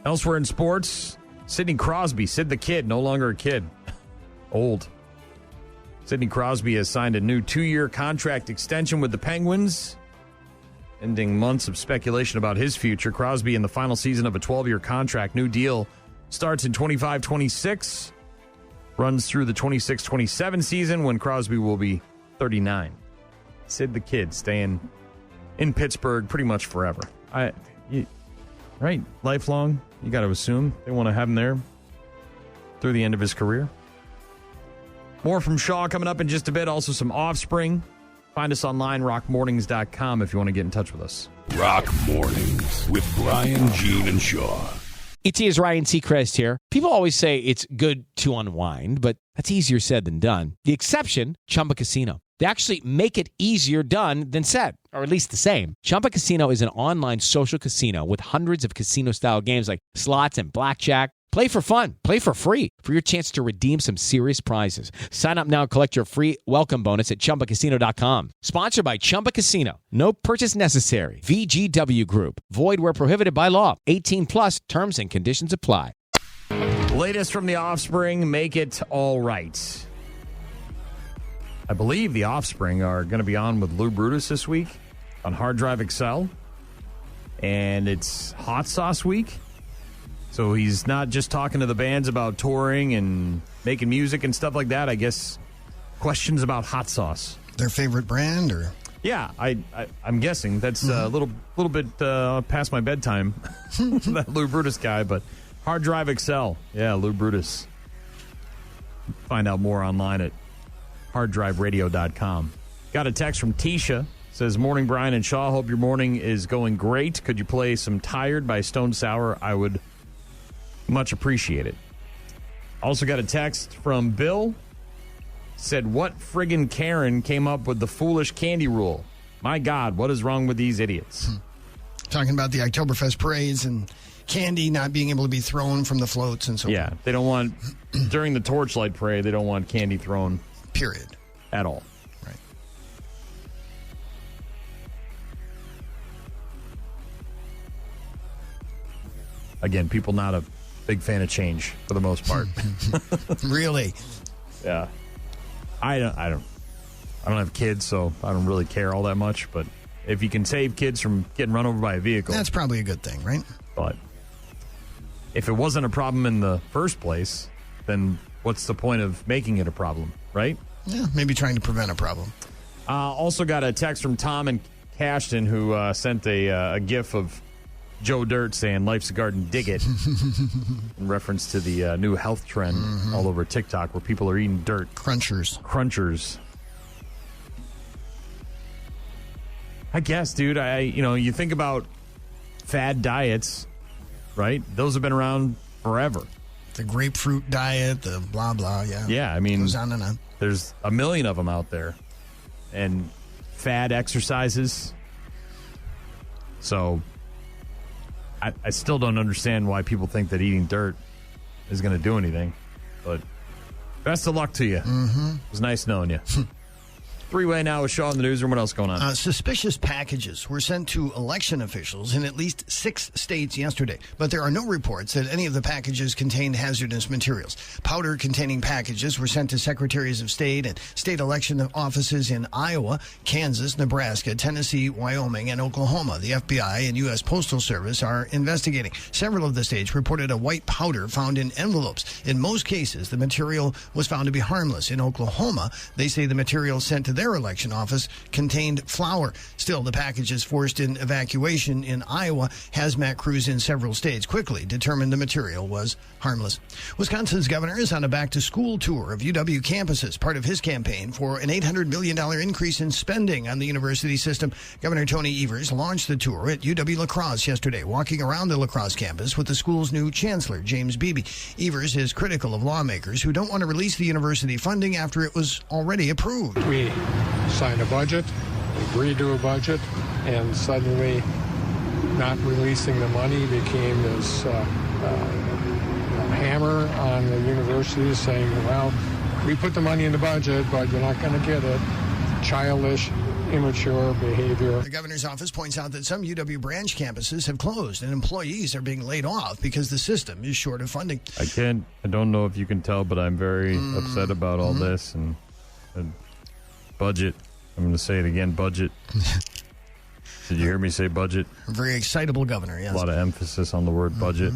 Elsewhere in sports, Sidney Crosby, Sid the Kid, no longer a kid. Old. Sidney Crosby has signed a new 2-year contract extension with the Penguins, ending months of speculation about his future. Crosby in the final season of a 12-year contract. New deal starts in 25-26, runs through the 26-27 season when Crosby will be 39. Sid the Kid staying in Pittsburgh pretty much forever. Right? Lifelong, you got to assume they want to have him there through the end of his career. More from Shaw coming up in just a bit. Also some Offspring. Find us online, rockmornings.com, if you want to get in touch with us. Rock Mornings with Brian, Gene, and Shaw. ET is Ryan Seacrest here. People always say it's good to unwind, but that's easier said than done. The exception, Chumba Casino. They actually make it easier done than said, or at least the same. Chumba Casino is an online social casino with hundreds of casino-style games like slots and blackjack. Play for fun. Play for free for your chance to redeem some serious prizes. Sign up now and collect your free welcome bonus at ChumbaCasino.com. Sponsored by Chumba Casino. No purchase necessary. VGW Group. Void where prohibited by law. 18+. Terms and conditions apply. Latest from the Offspring, Make It All Right. I believe the Offspring are going to be on with Lou Brutus this week on Hard Drive XL. And it's Hot Sauce Week. So he's not just talking to the bands about touring and making music and stuff like that. I guess questions about hot sauce. Their favorite brand, or? Yeah, I'm guessing that's a little bit past my bedtime. That Lou Brutus guy, but Hard Drive XL. Yeah, Lou Brutus. Find out more online at harddriveradio.com. Got a text from Tisha. Says, morning, Brian and Shaw. Hope your morning is going great. Could you play some Tired by Stone Sour? I would much appreciate it. Also got a text from Bill. Said, what friggin' Karen came up with the foolish candy rule? My God, what is wrong with these idiots? Talking about the Oktoberfest parades and candy not being able to be thrown from the floats and so Yeah, on. they don't want, during the torchlight parade, they don't want candy thrown. Period. At all. Right. Again, people not a big fan of change for the most part. Really? Yeah. I don't have kids, so I don't really care all that much, but if you can save kids from getting run over by a vehicle. That's probably a good thing, right? But if it wasn't a problem in the first place, then what's the point of making it a problem, right? Yeah, maybe trying to prevent a problem. Also got a text from Tom and Cashton who sent a GIF of Joe Dirt saying life's a garden, dig it, in reference to the new health trend all over TikTok where people are eating dirt. Crunchers. I guess, dude, you think about fad diets, right? Those have been around forever. The grapefruit diet, the blah, blah, yeah. Yeah, I mean, goes on and on. There's a million of them out there. And fad exercises. So I still don't understand why people think that eating dirt is going to do anything. But best of luck to you. Mm-hmm. It was nice knowing you. Three-way now with Shaw in the newsroom. What else going on? Suspicious packages were sent to election officials in at least 6 states yesterday, but there are no reports that any of the packages contained hazardous materials. Powder containing packages were sent to secretaries of state and state election offices in Iowa, Kansas, Nebraska, Tennessee, Wyoming, and Oklahoma. The FBI and U.S. Postal Service are investigating. Several of the states reported a white powder found in envelopes. In most cases, the material was found to be harmless. In Oklahoma, they say the material sent to their election office contained flour. Still, the packages forced in evacuation in Iowa. Hazmat crews in several states quickly determined the material was harmless. Wisconsin's governor is on a back-to-school tour of UW campuses, part of his campaign for an $800 million increase in spending on the university system. Governor Tony Evers launched the tour at UW La Crosse yesterday, walking around the La Crosse campus with the school's new chancellor, James Beebe. Evers is critical of lawmakers who don't want to release the university funding after it was already approved. We signed a budget, agreed to a budget, and suddenly not releasing the money became this hammer on the university saying, well, we put the money in the budget, but you're not going to get it. Childish, immature behavior. The governor's office points out that some UW branch campuses have closed and employees are being laid off because the system is short of funding. I don't know if you can tell, but I'm very upset about all this and budget. I'm going to say it again, budget. Did you hear me say budget? A very excitable governor, yes. A lot of emphasis on the word budget.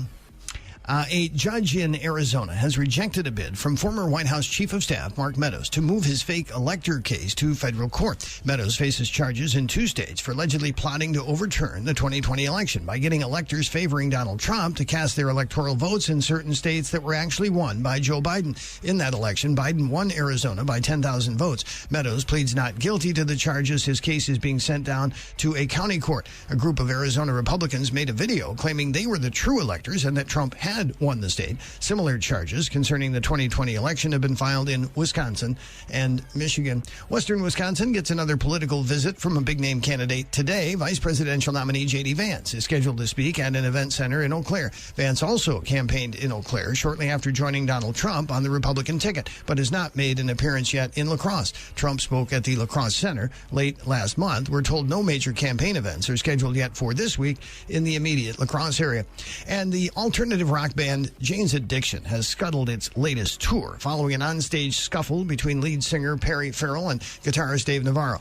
A judge in Arizona has rejected a bid from former White House Chief of Staff Mark Meadows to move his fake elector case to federal court. Meadows faces charges in 2 states for allegedly plotting to overturn the 2020 election by getting electors favoring Donald Trump to cast their electoral votes in certain states that were actually won by Joe Biden. In that election, Biden won Arizona by 10,000 votes. Meadows pleads not guilty to the charges. His case is being sent down to a county court. A group of Arizona Republicans made a video claiming they were the true electors and that Trump had won the state. Similar charges concerning the 2020 election have been filed in Wisconsin and Michigan. Western Wisconsin gets another political visit from a big-name candidate today. Vice presidential nominee J.D. Vance is scheduled to speak at an event center in Eau Claire. Vance also campaigned in Eau Claire shortly after joining Donald Trump on the Republican ticket, but has not made an appearance yet in La Crosse. Trump spoke at the La Crosse Center late last month. We're told no major campaign events are scheduled yet for this week in the immediate La Crosse area. And the alternative rock band Jane's Addiction has scuttled its latest tour following an onstage scuffle between lead singer Perry Farrell and guitarist Dave Navarro.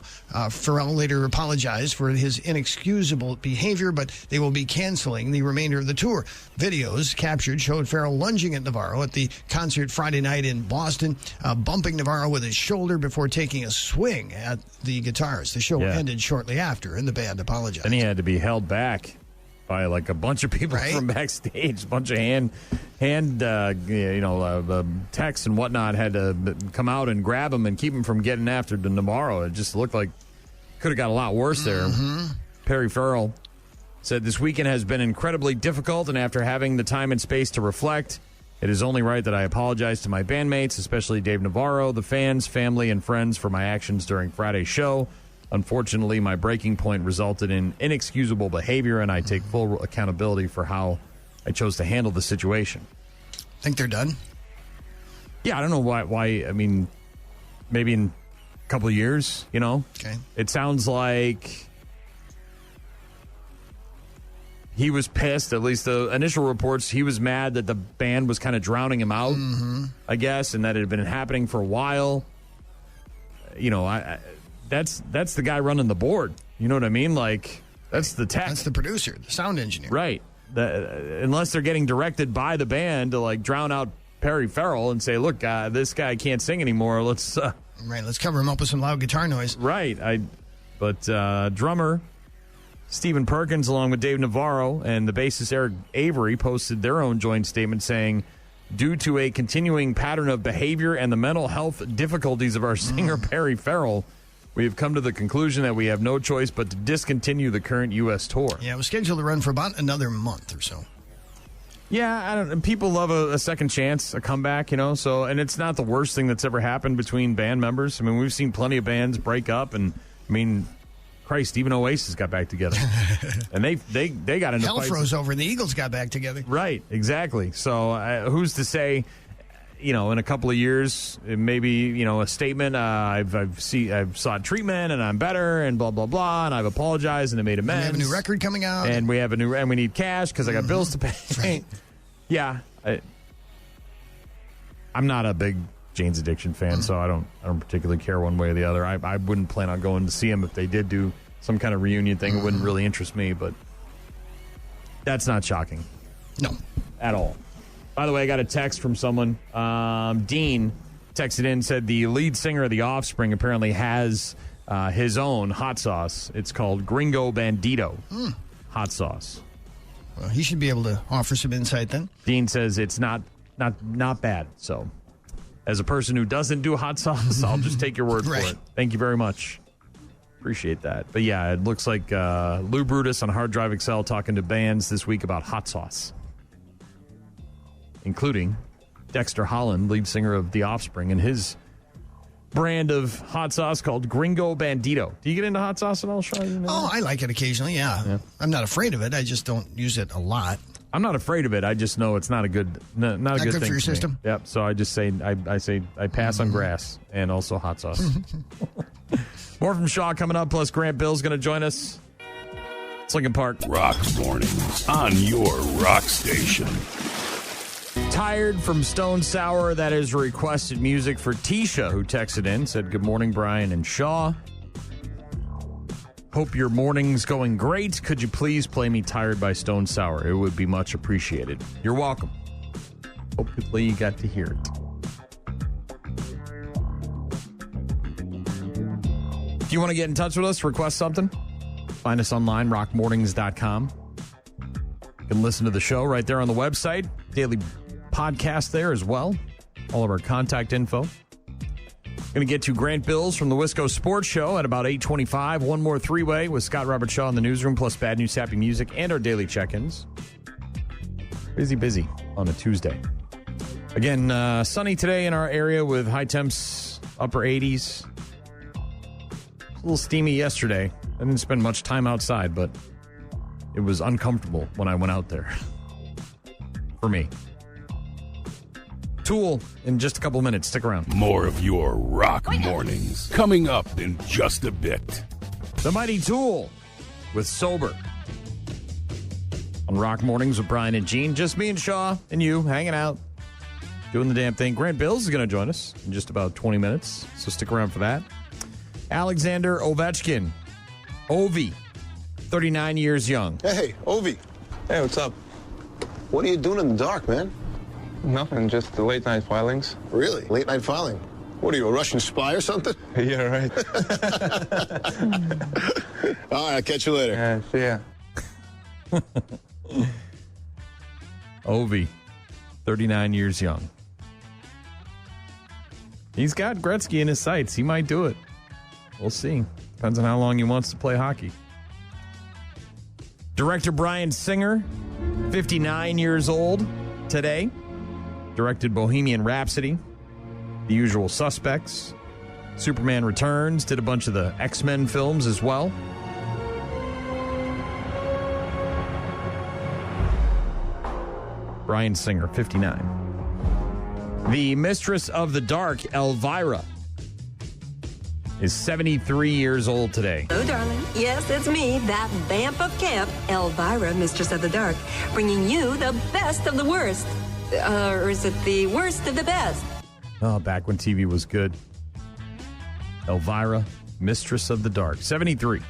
Farrell later apologized for his inexcusable behavior, but they will be canceling the remainder of the tour. Videos captured showed Farrell lunging at Navarro at the concert Friday night in Boston, bumping Navarro with his shoulder before taking a swing at the guitarist. The show ended shortly after, and the band apologized. And he had to be held back by like a bunch of people from backstage, a bunch of techs and whatnot had to come out and grab him and keep him from getting after the Navarro. It just looked like could have got a lot worse there. Perry Farrell said this weekend has been incredibly difficult, and after having the time and space to reflect, it is only right that I apologize to my bandmates, especially Dave Navarro, the fans, family, and friends for my actions during Friday's show. Unfortunately, my breaking point resulted in inexcusable behavior, and I take full accountability for how I chose to handle the situation. Think they're done? Yeah, I don't know why. I mean, maybe in a couple of years, you know? Okay. It sounds like he was pissed, at least the initial reports. He was mad that the band was kind of drowning him out, I guess, and that it had been happening for a while. You know, that's the guy running the board. You know what I mean? Like, that's the tech. That's the producer, the sound engineer. Right. Unless they're getting directed by the band to, like, drown out Perry Farrell and say, look, this guy can't sing anymore. Let's cover him up with some loud guitar noise. Right. But drummer Stephen Perkins, along with Dave Navarro and the bassist Eric Avery, posted their own joint statement saying, due to a continuing pattern of behavior and the mental health difficulties of our singer Perry Farrell, we have come to the conclusion that we have no choice but to discontinue the current U.S. tour. Yeah, it was scheduled to run for about another month or so. Yeah, and people love a second chance, a comeback, you know. So, and it's not the worst thing that's ever happened between band members. I mean, we've seen plenty of bands break up, and I mean, Christ, even Oasis got back together, and they got into Hell fights. froze over, and the Eagles got back together. Right, exactly. So, who's to say? You know, in a couple of years, maybe, you know, a statement. I've sought treatment and I'm better and blah blah blah, and I've apologized and I made amends. We have a new record coming out, and we have and we need cash because I got bills to pay. Right. Yeah, I'm not a big Jane's Addiction fan, so I don't particularly care one way or the other. I wouldn't plan on going to see him if they did do some kind of reunion thing. It wouldn't really interest me, but that's not shocking. No, at all. By the way, I got a text from someone. Dean texted in and said the lead singer of The Offspring apparently has his own hot sauce. It's called Gringo Bandito hot sauce. Well, he should be able to offer some insight then. Dean says it's not bad. So, as a person who doesn't do hot sauce, I'll just take your word for it. Thank you very much. Appreciate that. But yeah, it looks like Lou Brutus on Hard Drive XL talking to bands this week about hot sauce, including Dexter Holland, lead singer of The Offspring, and his brand of hot sauce called Gringo Bandito. Do you get into hot sauce at all, Sean? You know I like it occasionally, yeah. I'm not afraid of it. I just don't use it a lot. I'm not afraid of it. I just know it's not a good not a good thing for your system. Yep. So I just say I pass on grass and also hot sauce. More from Shaw coming up. Plus Grant Bill's going to join us. It's Lincoln Park. Rock Mornings on your rock station. Tired from Stone Sour. That is requested music for Tisha, who texted in, said, good morning, Brian and Shaw. Hope your morning's going great. Could you please play me Tired by Stone Sour? It would be much appreciated. You're welcome. Hopefully you got to hear it. If you want to get in touch with us, request something, find us online, rockmornings.com. You can listen to the show right there on the website. Daily podcast there as well. All of our contact info. Going to get to Grant Bills from the Wisco Sports Show at about 8:25. One more three-way with Scott Robert Shaw in the newsroom, plus bad news, happy music, and our daily check-ins. Busy on a Tuesday. Again, sunny today in our area with high temps, upper 80s. A little steamy yesterday. I didn't spend much time outside, but it was uncomfortable when I went out there. For me. Tool in just a couple of minutes. Stick around. More of your rock mornings coming up in just a bit. The Mighty Tool with Sober. On Rock Mornings with Brian and Gene. Just me and Shaw and you hanging out, doing the damn thing. Grant Bills is going to join us in just about 20 minutes, so stick around for that. Alexander Ovechkin. Ovi. 39 years young. Hey, Ovi. Hey, what's up? What are you doing in the dark, man? Nothing, just the late night filings. Really? Late night filing? What are you, a Russian spy or something? Yeah, right. All right, I'll catch you later. See ya. Ovi, 39 years young. He's got Gretzky in his sights. He might do it. We'll see. Depends on how long he wants to play hockey. Director Bryan Singer, 59 years old today. Directed Bohemian Rhapsody, The Usual Suspects, Superman Returns, did a bunch of the X-Men films as well. Bryan Singer, 59. The Mistress of the Dark, Elvira, is 73 years old today. Hello, darling. Yes, it's me, that vamp of camp, Elvira, Mistress of the Dark, bringing you the best of the worst. Or is it the worst of the best? Oh, back when TV was good. Elvira, Mistress of the Dark, 73.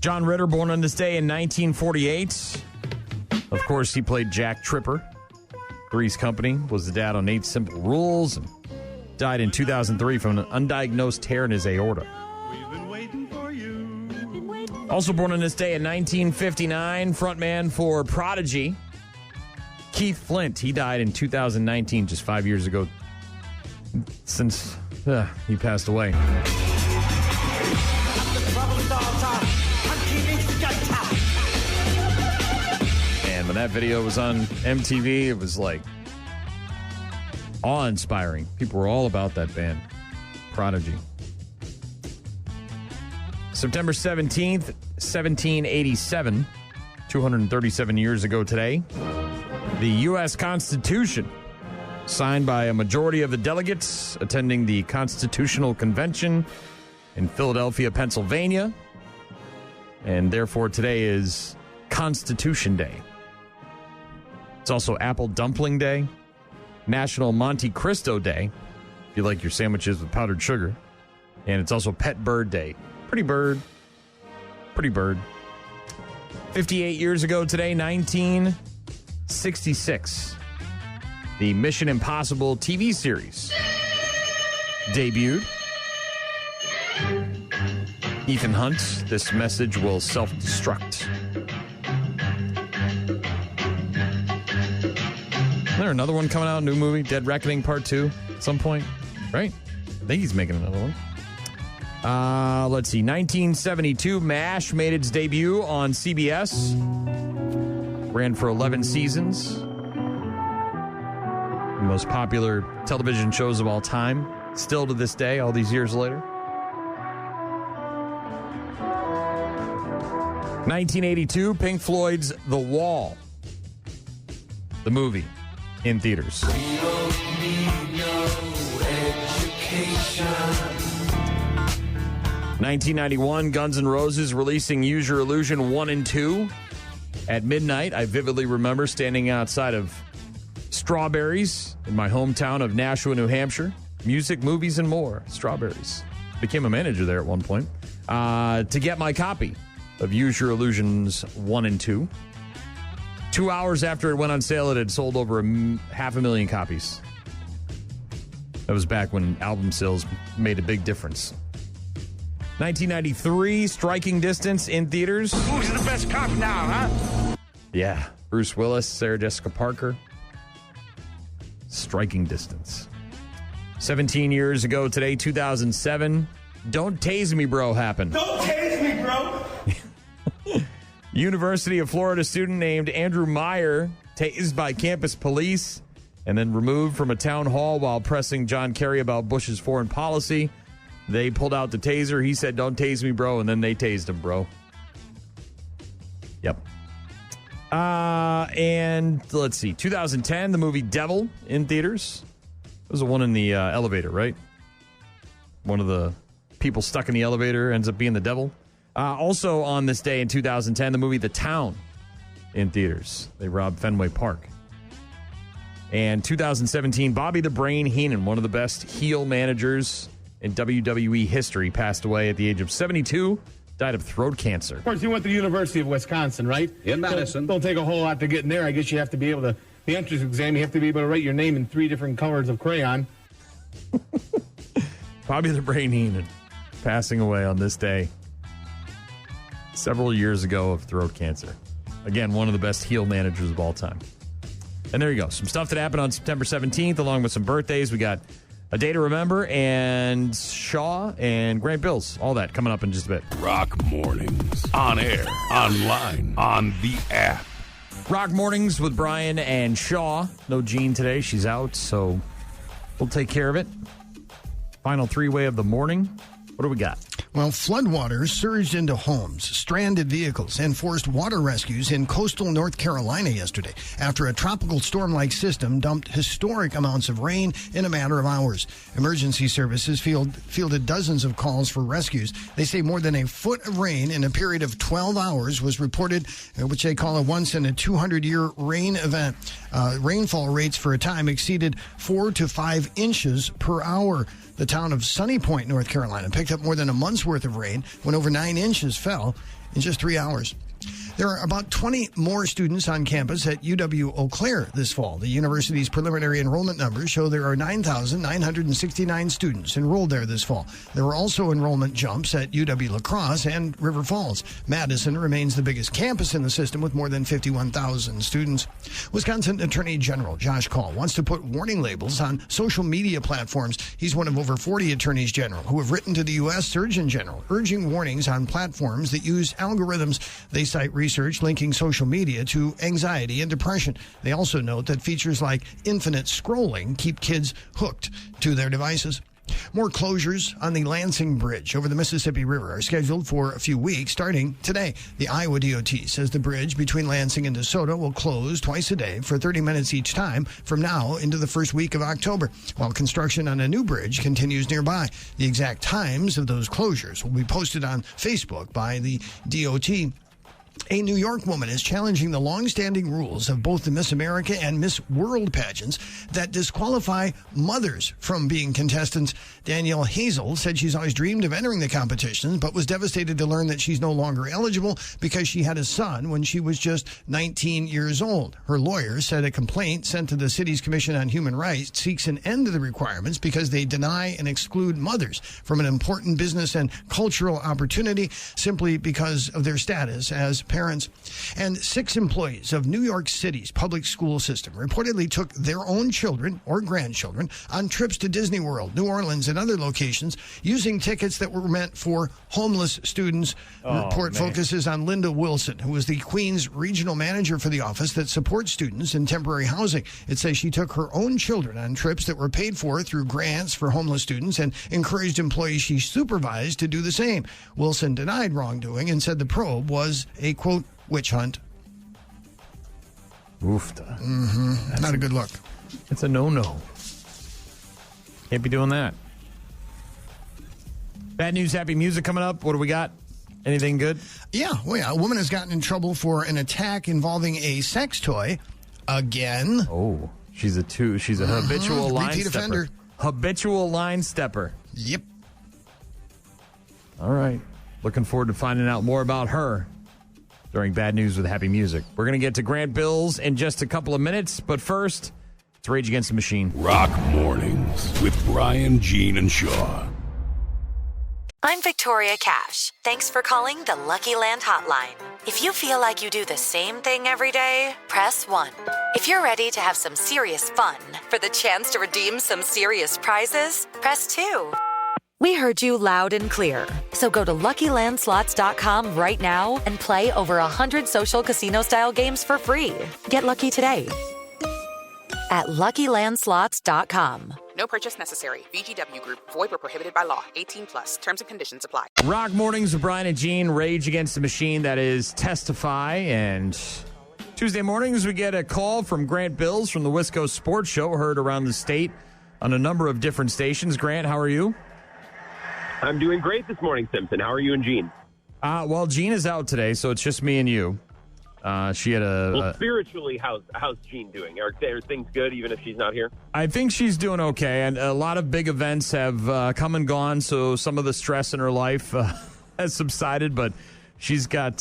John Ritter, born on this day in 1948. Of course, he played Jack Tripper. Three's Company, was the dad on 8 Simple Rules, and died in 2003 from an undiagnosed tear in his aorta. Also born on this day in 1959, frontman for Prodigy, Keith Flint. He died in 2019, just 5 years ago, since he passed away. And when that video was on MTV, it was like awe-inspiring. People were all about that band, Prodigy. September 17th, 1787, 237 years ago today, the U.S. Constitution, signed by a majority of the delegates attending the Constitutional Convention in Philadelphia, Pennsylvania. And therefore, today is Constitution Day. It's also Apple Dumpling Day, National Monte Cristo Day, if you like your sandwiches with powdered sugar. And it's also Pet Bird Day. Pretty bird. Pretty bird. 58 years ago today, 1966, the Mission Impossible TV series debuted. Ethan Hunt, this message will self-destruct. Isn't there another one coming out, new movie, Dead Reckoning Part 2 at some point, right? I think he's making another one. Let's see, 1972, MASH made its debut on CBS. Ran for 11 seasons. The most popular television shows of all time, still to this day, all these years later. 1982, Pink Floyd's The Wall, the movie, in theaters. We don't need no education. 1991, Guns N' Roses releasing Use Your Illusion 1 and 2. At midnight, I vividly remember standing outside of Strawberries in my hometown of Nashua, New Hampshire. Music, movies, and more. Strawberries. Became a manager there at one point. To get my copy of Use Your Illusions 1 and 2. 2 hours after it went on sale, it had sold over 500,000 copies. That was back when album sales made a big difference. 1993, Striking Distance in theaters. Who's the best cop now, huh? Yeah, Bruce Willis, Sarah Jessica Parker. Striking Distance. 17 years ago today, 2007, Don't Tase Me Bro happened. Don't tase me, bro! University of Florida student named Andrew Meyer tased by campus police and then removed from a town hall while pressing John Kerry about Bush's foreign policy. They pulled out the taser. He said, "Don't tase me, bro," and then they tased him, bro. Yep. And let's see, 2010, the movie Devil in theaters. It was the one in the elevator, right? One of the people stuck in the elevator ends up being the devil. Also on this day in 2010, the movie The Town in theaters. They robbed Fenway Park. And 2017, Bobby the Brain Heenan, one of the best heel managers in WWE history, passed away at the age of 72, died of throat cancer. Of course, you went to the University of Wisconsin, right? In Madison. Don't take a whole lot to get in there. I guess you have to be able to, the entrance exam, you have to be able to write your name in 3 different colors of crayon. Bobby the Brain Heenan, passing away on this day several years ago of throat cancer. Again, one of the best heel managers of all time. And there you go. Some stuff that happened on September 17th, along with some birthdays. We got a day to remember, and Shaw and Grant Bills. All that coming up in just a bit. Rock Mornings. On air, online, on the app. Rock Mornings with Brian and Shaw. No Jean today. She's out, so we'll take care of it. Final three-way of the morning. What do we got? Well, floodwaters surged into homes, stranded vehicles, and forced water rescues in coastal North Carolina yesterday after a tropical storm-like system dumped historic amounts of rain in a matter of hours. Emergency services fielded dozens of calls for rescues. They say more than a foot of rain in a period of 12 hours was reported, which they call a once-in-a-200-year rain event. Rainfall rates for a time exceeded 4 to 5 inches per hour. The town of Sunny Point, North Carolina, picked up more than a month's worth of rain when over 9 inches fell in just 3 hours. There are about 20 more students on campus at UW Eau Claire this fall. The university's preliminary enrollment numbers show there are 9,969 students enrolled there this fall. There were also enrollment jumps at UW La Crosse and River Falls. Madison remains the biggest campus in the system with more than 51,000 students. Wisconsin Attorney General Josh Kaul wants to put warning labels on social media platforms. He's one of over 40 attorneys general who have written to the U.S. Surgeon General urging warnings on platforms that use algorithms. They cite research linking social media to anxiety and depression. They also note that features like infinite scrolling keep kids hooked to their devices. More closures on the Lansing Bridge over the Mississippi River are scheduled for a few weeks starting today. The Iowa DOT says the bridge between Lansing and DeSoto will close twice a day for 30 minutes each time from now into the first week of October, while construction on a new bridge continues nearby. The exact times of those closures will be posted on Facebook by the DOT. A New York woman is challenging the long-standing rules of both the Miss America and Miss World pageants that disqualify mothers from being contestants. Danielle Hazel said she's always dreamed of entering the competitions, but was devastated to learn that she's no longer eligible because she had a son when she was just 19 years old. Her lawyer said a complaint sent to the city's Commission on Human Rights seeks an end to the requirements because they deny and exclude mothers from an important business and cultural opportunity simply because of their status as parents. And 6 employees of New York City's public school system reportedly took their own children or grandchildren on trips to Disney World, New Orleans, and other locations using tickets that were meant for homeless students. The report focuses on Linda Wilson, who is the Queens regional manager for the office that supports students in temporary housing. It says she took her own children on trips that were paid for through grants for homeless students and encouraged employees she supervised to do the same. Wilson denied wrongdoing and said the probe was a, quote, witch hunt. Oofta. Not a good look. It's a no-no. Can't be doing that. Bad news, happy music coming up. What do we got? Anything good? Yeah. Well, yeah. A woman has gotten in trouble for an attack involving a sex toy again. Oh, she's a habitual line Repeat stepper. offender. Habitual line stepper. Yep. All right. Looking forward to finding out more about her during Bad News with Happy Music. We're going to get to Grant Bills in just a couple of minutes, but first, it's Rage Against the Machine. Rock Mornings with Brian, Gene, and Shaw. I'm Victoria Cash. Thanks for calling the Lucky Land Hotline. If you feel like you do the same thing every day, press 1. If you're ready to have some serious fun for the chance to redeem some serious prizes, press 2. We heard you loud and clear. So go to LuckyLandSlots.com right now and play over 100 social casino-style games for free. Get lucky today at LuckyLandSlots.com. No purchase necessary. VGW Group. Void where prohibited by law. 18 plus. Terms and conditions apply. Rock Mornings with Brian and Gene. Rage Against the Machine. That is Testify. And Tuesday mornings, we get a call from Grant Bills from the Wisco Sports Show, heard around the state on a number of different stations. Grant, how are you? I'm doing great this morning, Simpson. How are you and Gene? Well, Gene is out today, so it's just me and you. She had spiritually, how's Gene doing? Are things good even if she's not here? I think she's doing okay, and a lot of big events have come and gone, so some of the stress in her life has subsided, but she's got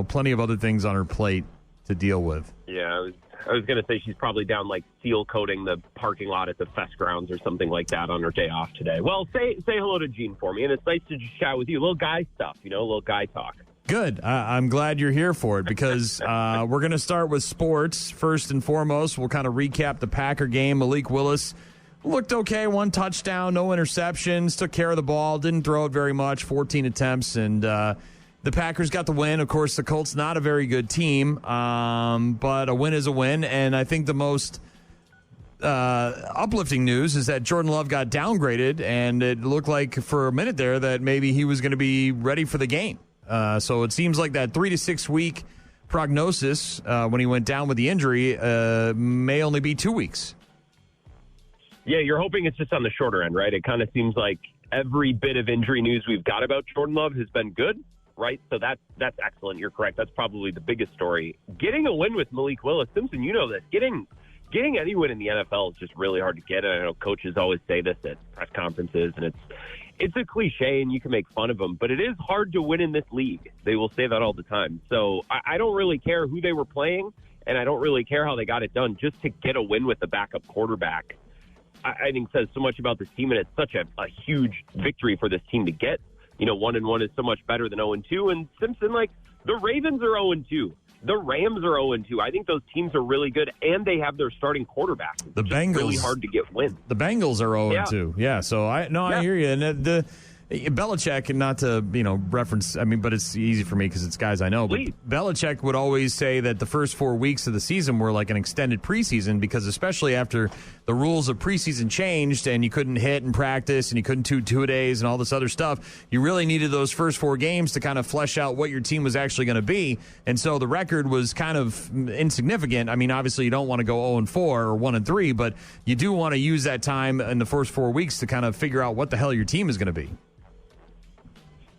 plenty of other things on her plate to deal with. Yeah, I was going to say she's probably down like seal coating the parking lot at the Fest grounds or something like that on her day off today. Well, say hello to Gene for me, and it's nice to just chat with you. Little guy stuff, little guy talk. Good. I'm glad you're here for it because we're going to start with sports. First and foremost, we'll kind of recap the Packer game. Malik Willis looked okay, 1 touchdown, no interceptions, took care of the ball, didn't throw it very much, 14 attempts, and the Packers got the win. Of course, the Colts, not a very good team, but a win is a win, and I think the most uplifting news is that Jordan Love got downgraded, and it looked like for a minute there that maybe he was going to be ready for the game. So it seems like that 3 to 6 week prognosis when he went down with the injury may only be 2 weeks. Yeah, you're hoping it's just on the shorter end, right? It kind of seems like every bit of injury news we've got about Jordan Love has been good, right? So that's excellent. You're correct. That's probably the biggest story. Getting a win with Malik Willis, Simpson, you know this. Getting any win in the NFL is just really hard to get. And I know coaches always say this at press conferences, and it's a cliche, and you can make fun of them, but it is hard to win in this league. They will say that all the time. So I don't really care who they were playing, and I don't really care how they got it done. Just to get a win with the backup quarterback, I think says so much about this team, and it's such a huge victory for this team to get. 1-1 is so much better than 0-2. And Simpson, the Ravens are 0-2. The Rams are 0-2. I think those teams are really good, and they have their starting quarterback. The Bengals, really hard to get wins. The Bengals are 0-2. Yeah. So I hear you. And the Belichick, and not to reference, but it's easy for me because it's guys I know. But Belichick would always say that the first 4 weeks of the season were like an extended preseason, because especially after the rules of preseason changed and you couldn't hit in practice and you couldn't do two-a-days and all this other stuff, you really needed those first 4 games to kind of flesh out what your team was actually going to be. And so the record was kind of insignificant. Obviously you don't want to go 0-4 or 1-3, but you do want to use that time in the first 4 weeks to kind of figure out what the hell your team is going to be.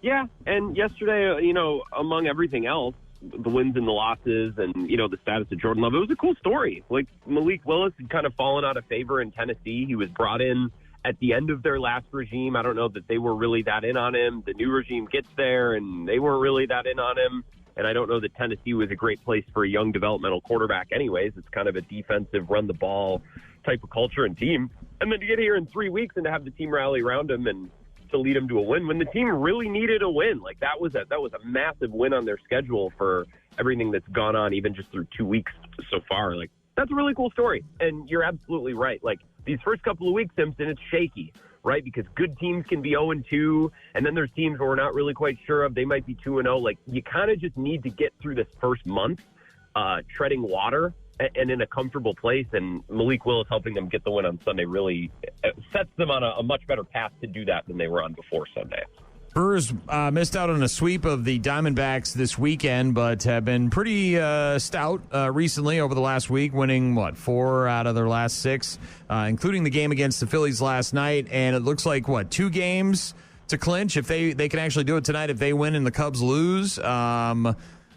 Yeah, and yesterday, among everything else, the wins and the losses and, the status of Jordan Love, it was a cool story. Like, Malik Willis had kind of fallen out of favor in Tennessee. He was brought in at the end of their last regime. I don't know that they were really that in on him. The new regime gets there, and they weren't really that in on him. And I don't know that Tennessee was a great place for a young developmental quarterback anyways. It's kind of a defensive, run-the-ball type of culture and team. And then to get here in 3 weeks and to have the team rally around him and to lead them to a win when the team really needed a win. That was a massive win on their schedule for everything that's gone on, even just through 2 weeks so far. That's a really cool story. And you're absolutely right. These first couple of weeks, Simpson, it's shaky, right? Because good teams can be 0-2, and then there's teams where we're not really quite sure of. They might be 2-0. You kind of just need to get through this first month treading water and in a comfortable place, and Malik Willis helping them get the win on Sunday really sets them on a much better path to do that than they were on before Sunday. Brewers missed out on a sweep of the Diamondbacks this weekend, but have been pretty stout recently over the last week, winning, 4 out of their last 6, including the game against the Phillies last night, and it looks like, 2 games to clinch if they can actually do it tonight if they win and the Cubs lose.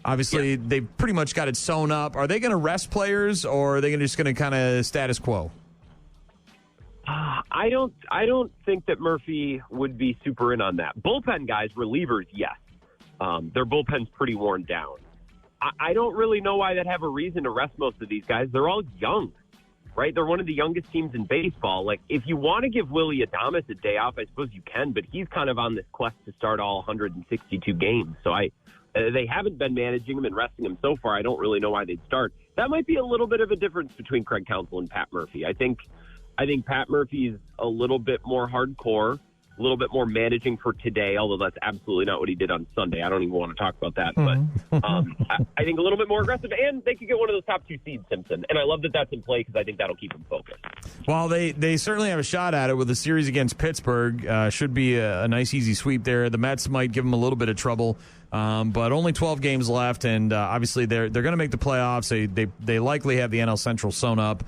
Obviously, They've pretty much got it sewn up. Are they going to rest players, or are they just going to kind of status quo? I don't think that Murphy would be super in on that. Bullpen guys, relievers, yes. Their bullpen's pretty worn down. I don't really know why they'd have a reason to rest most of these guys. They're all young, right? They're one of the youngest teams in baseball. If you want to give Willie Adames a day off, I suppose you can, but he's kind of on this quest to start all 162 games. So they haven't been managing him and resting him so far. I don't really know why they'd start. That might be a little bit of a difference between Craig Counsell and Pat Murphy. I think Pat Murphy's a little bit more hardcore, a little bit more managing for today, although that's absolutely not what he did on Sunday. I don't even want to talk about that. But I think a little bit more aggressive, and they could get one of those top 2 seeds, Simpson. And I love that that's in play because I think that'll keep them focused. Well, they certainly have a shot at it with the series against Pittsburgh. Should be a nice, easy sweep there. The Mets might give them a little bit of trouble, but only 12 games left, and obviously they're going to make the playoffs. They likely have the NL Central sewn up.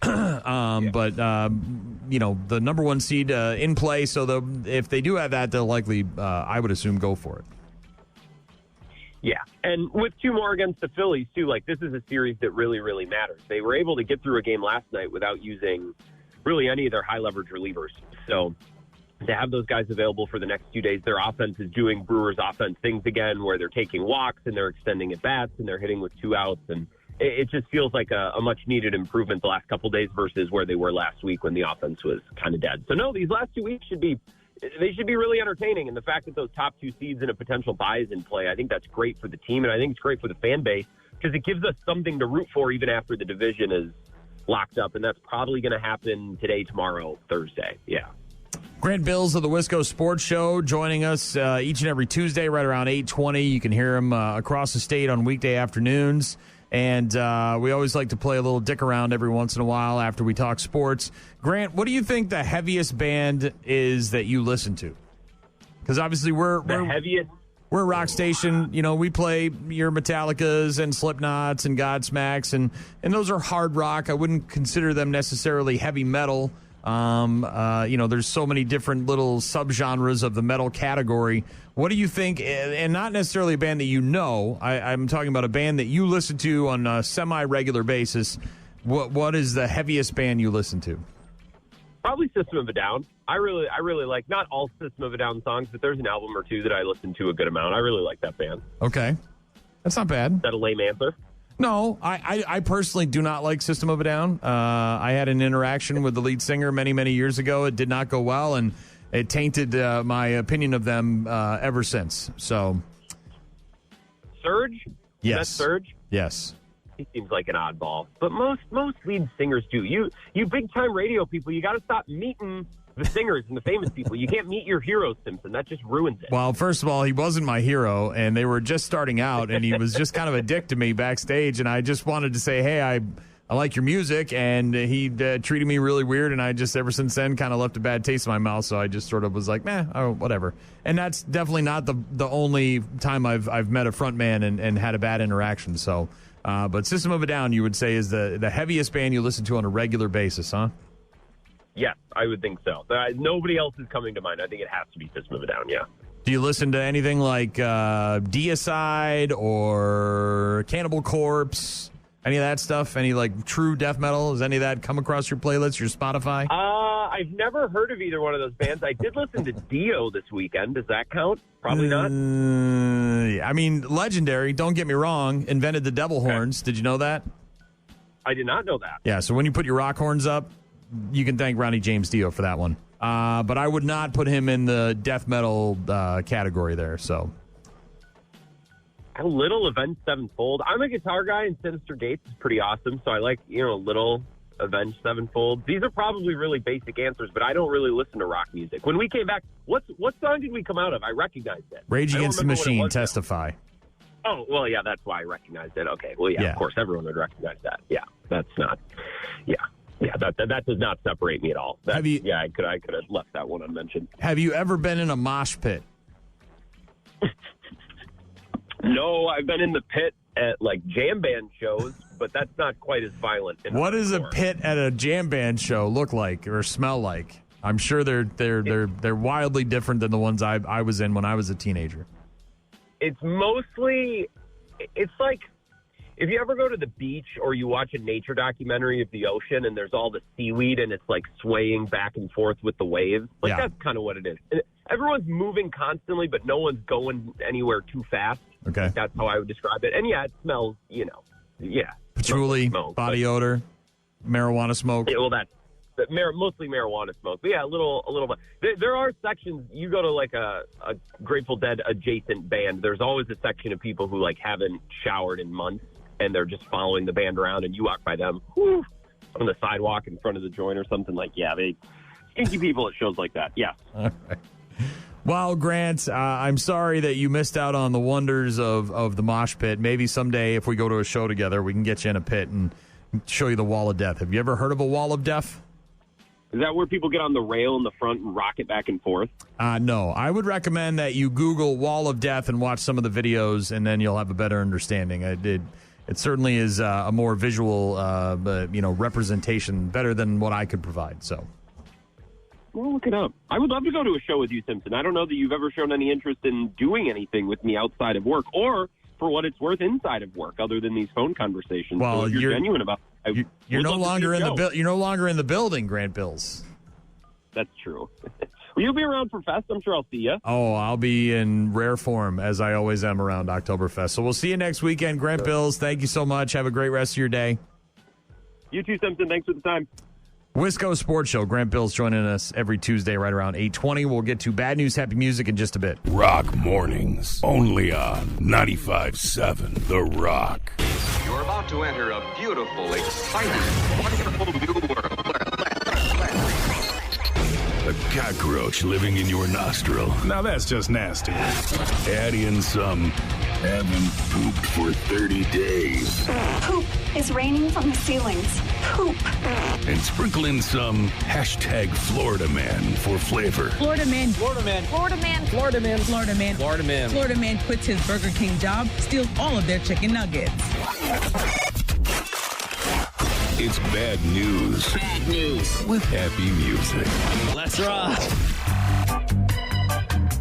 But the number 1 seed in play, so if they do have that, they'll likely, I would assume, go for it. Yeah, and with 2 more against the Phillies, too, this is a series that really, really matters. They were able to get through a game last night without using really any of their high-leverage relievers. So to have those guys available for the next few days, their offense is doing Brewers' offense things again, where they're taking walks and they're extending at bats and they're hitting with 2 outs, and it just feels like a much-needed improvement the last couple of days versus where they were last week when the offense was kind of dead. So, no, these last 2 weeks should be really entertaining, and the fact that those top 2 seeds and a potential bye is in play, I think that's great for the team, and I think it's great for the fan base because it gives us something to root for even after the division is locked up, and that's probably going to happen today, tomorrow, Thursday. Yeah. Grant Bills of the Wisco Sports Show joining us each and every Tuesday right around 8:20. You can hear him across the state on weekday afternoons. And we always like to play a little dick around every once in a while after we talk sports. Grant, what do you think the heaviest band is that you listen to? Because obviously we're heaviest. We're a rock station. You know, we play your Metallicas and Slipknots and Godsmacks, and those are hard rock. I wouldn't consider them necessarily heavy metal. There's so many different little subgenres of the metal category. What do you think? And not necessarily a band that you know. I'm talking about a band that you listen to on a semi-regular basis. What is the heaviest band you listen to? Probably System of a Down. I really like, not all System of a Down songs, but there's an album or two that I listen to a good amount. I really like that band. Okay. That's not bad. Is that a lame answer? No, I personally do not like System of a Down. I had an interaction with the lead singer many, many years ago. It did not go well, and it tainted my opinion of them ever since. So, Surge? Yes. That's Surge? Yes. He seems like an oddball. But most lead singers do. You big-time radio people, you got to stop meeting the singers and the famous people. You can't meet your hero, Simpson. That just ruins it. Well, first of all, he wasn't my hero, and they were just starting out, and he was just kind of a dick to me backstage, and I just wanted to say, hey, I like your music, and he treated me really weird, and I just, ever since then, kind of left a bad taste in my mouth, so I just sort of was like, whatever. And that's definitely not the only time I've met a front man and had a bad interaction, so... but System of a Down, you would say, is the heaviest band you listen to on a regular basis, huh? Yes, I would think so. Nobody else is coming to mind. I think it has to be System of a Down, yeah. Do you listen to anything like Deicide or Cannibal Corpse? Any of that stuff? Any like true death metal? Has any of that come across your playlist, your Spotify? I've never heard of either one of those bands. I did listen to Dio this weekend. Does that count? Probably not. I mean, legendary. Don't get me wrong. Invented the devil horns. Did you know that? I did not know that. Yeah. So when you put your rock horns up, you can thank Ronnie James Dio for that one. But I would not put him in the death metal category there. So. A little Avenged Sevenfold. I'm a guitar guy, and Sinister Gates is pretty awesome. So I like, a little Avenged Sevenfold. These are probably really basic answers, but I don't really listen to rock music. When we came back, what song did we come out of? I recognized it. Rage Against the Machine, Testify. Oh, well, yeah, that's why I recognized it. Okay, well, yeah, of course, everyone would recognize that. Yeah, that's not. Yeah, that does not separate me at all. I could have left that one unmentioned. Have you ever been in a mosh pit? No, I've been in the pit at like jam band shows, but that's not quite as violent. What does a pit at a jam band show look like or smell like? I'm sure they're wildly different than the ones I was in when I was a teenager. It's like if you ever go to the beach or you watch a nature documentary of the ocean and there's all the seaweed and it's like swaying back and forth with the waves. That's kind of what it is. Everyone's moving constantly, but no one's going anywhere too fast. Okay. That's how I would describe it. And yeah, it smells, patchouli, smoke, body odor, marijuana smoke. Yeah, well, mostly marijuana smoke. But yeah, a little bit. There are sections, you go to like a Grateful Dead adjacent band, there's always a section of people who like haven't showered in months and they're just following the band around and you walk by them on the sidewalk in front of the joint or something they stinky people at shows like that. Yeah. All right. Well, Grant, I'm sorry that you missed out on the wonders of the mosh pit. Maybe someday if we go to a show together, we can get you in a pit and show you the Wall of Death. Have you ever heard of a Wall of Death? Is that where people get on the rail in the front and rock it back and forth? No. I would recommend that you Google Wall of Death and watch some of the videos, and then you'll have a better understanding. It certainly is a more visual representation, better than what I could provide. So. Well, look it up. I would love to go to a show with you, Simpson. I don't know that you've ever shown any interest in doing anything with me outside of work or, for what it's worth, inside of work, other than these phone conversations. Well, so if you're genuine about it, you're no longer in you're no longer in the building, Grant Bills. That's true. Will you be around for Fest? I'm sure I'll see you. Oh, I'll be in rare form, as I always am around Oktoberfest. So we'll see you next weekend, Grant Bills. Thank you so much. Have a great rest of your day. You too, Simpson. Thanks for the time. Wisco Sports Show. Grant Bills joining us every Tuesday right around 8:20. We'll get to bad news, happy music in just a bit. Rock Mornings, only on 95.7 The Rock. You're about to enter a beautiful, exciting, wonderful new world. A cockroach living in your nostril. Now that's just nasty. Add in some Haven't pooped for 30 days. Poop is raining from the ceilings. Poop. And sprinkle in some hashtag Florida Man for flavor. Florida man. Florida man. Florida man. Florida man. Florida man. Florida man. Florida man quits his Burger King job, steals all of their chicken nuggets. It's bad news. Bad news. With happy music. Let's rock.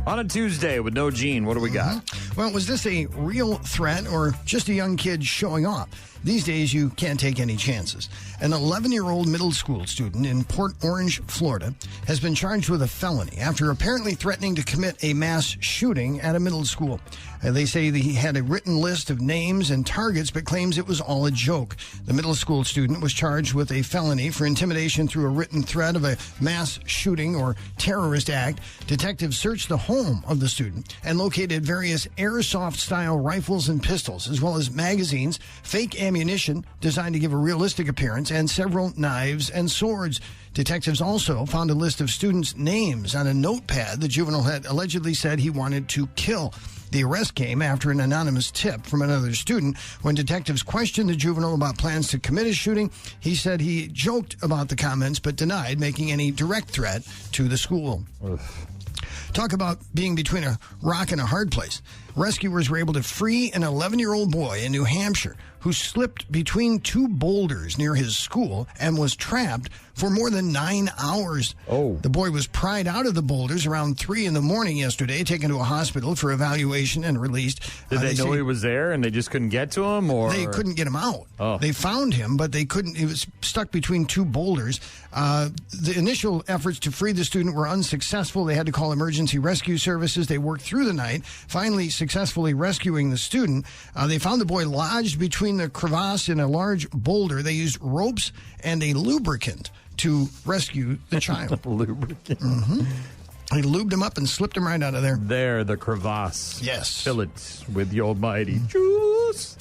On a Tuesday with no Gene, what do we got? Well, was this a real threat or just a young kid showing off? These days, you can't take any chances. An 11-year-old middle school student in Port Orange, Florida, has been charged with a felony after apparently threatening to commit a mass shooting at a middle school. They say that he had a written list of names and targets, but claims it was all a joke. The middle school student was charged with a felony for intimidation through a written threat of a mass shooting or terrorist act. Detectives searched the home of the student and located various airsoft-style rifles and pistols, as well as magazines, fake ammunition designed to give a realistic appearance, and several knives and swords. Detectives also found a list of students' names on a notepad the juvenile had allegedly said he wanted to kill. The arrest came after an anonymous tip from another student. When detectives questioned the juvenile about plans to commit a shooting, he said he joked about the comments but denied making any direct threat to the school. Talk about being between a rock and a hard place. Rescuers were able to free an 11-year-old boy in New Hampshire who slipped between two boulders near his school and was trapped for more than 9 hours. The boy was pried out of the boulders around 3 in the morning yesterday, taken to a hospital for evaluation and released. Did they know he was there and they just couldn't get to him? Or they couldn't get him out. Oh. They found him, but they couldn't. He was stuck between two boulders. The initial efforts to free the student were unsuccessful. They had to call emergency rescue services. They worked through the night, finally successfully rescuing the student. They found the boy lodged between the crevasse in a large boulder. They used ropes and a lubricant to rescue the child. Lubricant. They lubed him up and slipped him right out of there. There, the crevasse. Yes. Fill it with the almighty juice.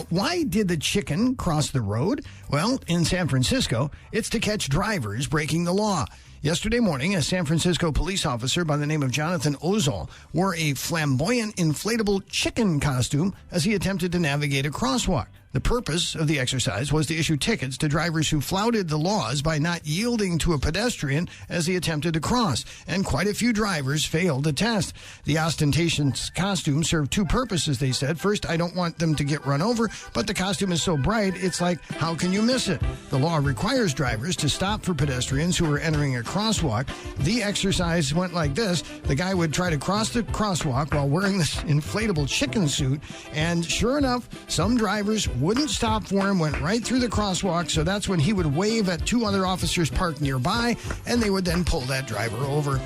Why did the chicken cross the road? Well, in San Francisco, it's to catch drivers breaking the law. Yesterday morning, a San Francisco police officer by the name of Jonathan Ozol wore a flamboyant inflatable chicken costume as he attempted to navigate a crosswalk. The purpose of the exercise was to issue tickets to drivers who flouted the laws by not yielding to a pedestrian as he attempted to cross, and quite a few drivers failed the test. The ostentatious costume served two purposes, they said. First, I don't want them to get run over, but the costume is so bright, it's like, how can you miss it? The law requires drivers to stop for pedestrians who are entering a crosswalk. The exercise went like this. The guy would try to cross the crosswalk while wearing this inflatable chicken suit, and sure enough, some drivers wouldn't stop for him, went right through the crosswalk, so that's when he would wave at two other officers parked nearby, and they would then pull that driver over.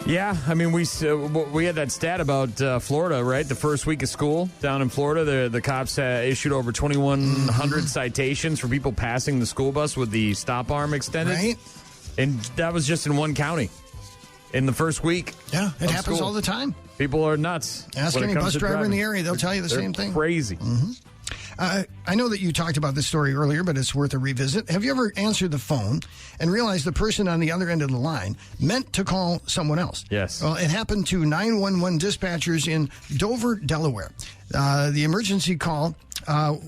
Yeah, I mean, we had that stat about Florida, right? The first week of school down in Florida, the cops issued over 2,100 citations for people passing the school bus with the stop arm extended. Right. And that was just in one county in the first week. Yeah, it happens school. all the time. People are nuts. Ask any bus driver in the area, they'll tell you the same thing. Crazy. I know that you talked about this story earlier, but it's worth a revisit. Have you ever answered the phone and realized the person on the other end of the line meant to call someone else? Yes. Well, it happened to 911 dispatchers in Dover, Delaware. The emergency call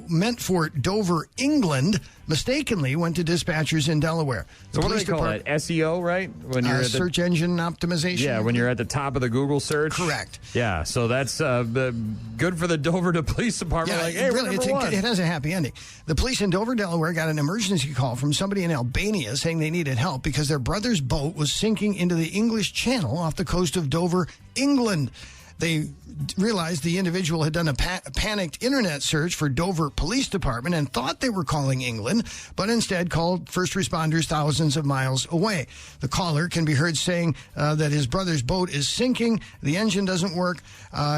meant for Dover, England, mistakenly went to dispatchers in Delaware. So what do they call that? SEO, right? When you're at search engine optimization? Yeah, when you're at the top of the Google search. Correct. Yeah, so that's good for the Dover Police Department. Yeah, like, hey, really, it has a happy ending. The police in Dover, Delaware got an emergency call from somebody in Albania saying they needed help because their brother's boat was sinking into the English Channel off the coast of Dover, England. They realized the individual had done a panicked internet search for Dover Police Department and thought they were calling England, but instead called first responders thousands of miles away. The caller can be heard saying that his brother's boat is sinking, the engine doesn't work.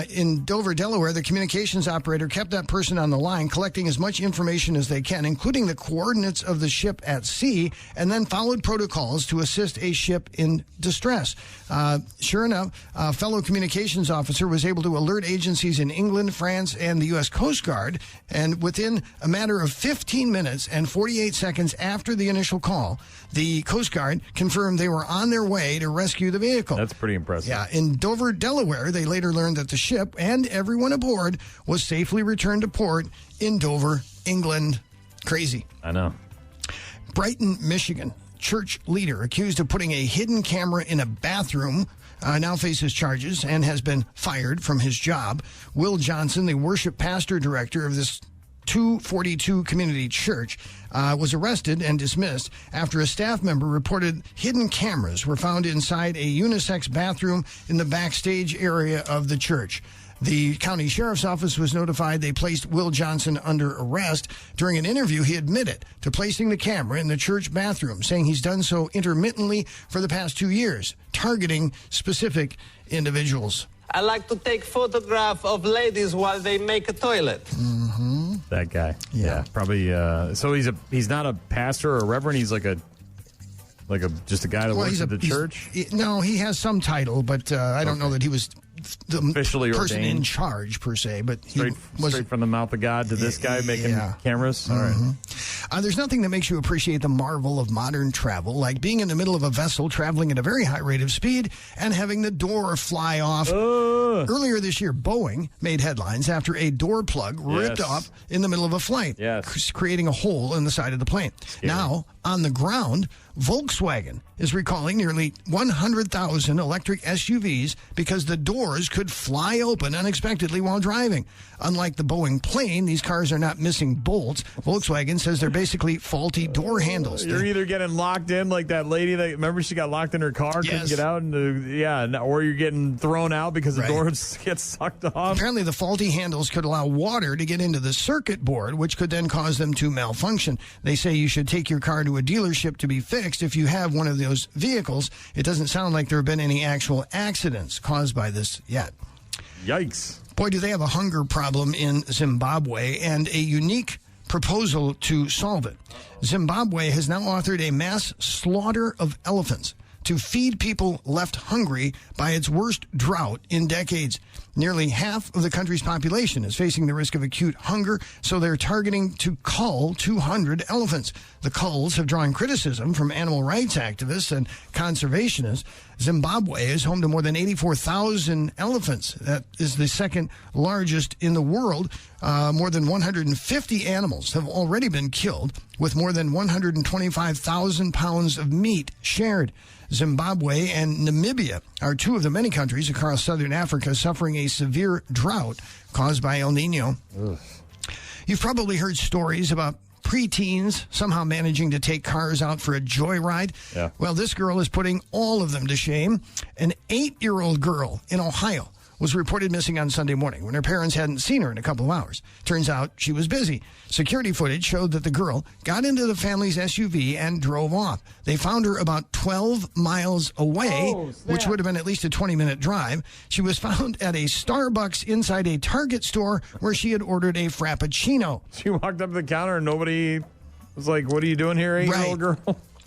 In Dover, Delaware, the communications operator kept that person on the line, collecting as much information as they can, including the coordinates of the ship at sea, and then followed protocols to assist a ship in distress. Sure enough, fellow communications officer officer was able to alert agencies in England, France, and the U.S. Coast Guard. And within a matter of 15 minutes and 48 seconds after the initial call, the Coast Guard confirmed they were on their way to rescue the vehicle. That's pretty impressive. Yeah, in Dover, Delaware, they later learned that the ship and everyone aboard was safely returned to port in Dover, England. Crazy. I know. Brighton, Michigan. Church leader accused of putting a hidden camera in a bathroom now faces charges and has been fired from his job. Will Johnson, the worship pastor director of this 242 Community Church, was arrested and dismissed after a staff member reported hidden cameras were found inside a unisex bathroom in the backstage area of the church. The county sheriff's office was notified. They placed Will Johnson under arrest. During an interview, he admitted to placing the camera in the church bathroom, saying he's done so intermittently for the past 2 years, targeting specific individuals. I like to take photograph of ladies while they make a toilet. Mm-hmm. That guy. Yeah. Probably. So he's not a pastor or a reverend. He's like a just a guy that works at the church? No, he has some title, but I don't know that he was the officially person ordained. in charge, per se. But he was straight from the mouth of God to this guy making cameras? All right. There's nothing that makes you appreciate the marvel of modern travel, like being in the middle of a vessel traveling at a very high rate of speed and having the door fly off. Earlier this year, Boeing made headlines after a door plug ripped off in the middle of a flight, creating a hole in the side of the plane. Now, on the ground, Volkswagen is recalling nearly 100,000 electric SUVs because the doors could fly open unexpectedly while driving. Unlike the Boeing plane, these cars are not missing bolts. Volkswagen says they're basically faulty door handles. You're either getting locked in like that lady that, remember, she got locked in her car, couldn't get out, and or you're getting thrown out because the door gets sucked off. Apparently, the faulty handles could allow water to get into the circuit board, which could then cause them to malfunction. They say you should take your car to a dealership to be fixed if you have one of those vehicles. It doesn't sound like there have been any actual accidents caused by this yet. Yikes. Boy, do they have a hunger problem in Zimbabwe and a unique proposal to solve it. Zimbabwe has now authored a mass slaughter of elephants to feed people left hungry by its worst drought in decades. Nearly half of the country's population is facing the risk of acute hunger, so they're targeting to cull 200 elephants. The culls have drawn criticism from animal rights activists and conservationists. Zimbabwe is home to more than 84,000 elephants. That is the second largest in the world. More than 150 animals have already been killed, with more than 125,000 pounds of meat shared. Zimbabwe and Namibia are two of the many countries across southern Africa suffering a severe drought caused by El Nino. Ugh. You've probably heard stories about preteens somehow managing to take cars out for a joyride. Yeah. Well, this girl is putting all of them to shame. An 8-year-old girl in Ohio was reported missing on Sunday morning when her parents hadn't seen her in a couple of hours. Turns out she was busy. Security footage showed that the girl got into the family's SUV and drove off. They found her about 12 miles away, which would have been at least a 20-minute drive. She was found at a Starbucks inside a Target store where she had ordered a Frappuccino. She walked up to the counter and nobody was like, "What are you doing here, 8-year-old girl?"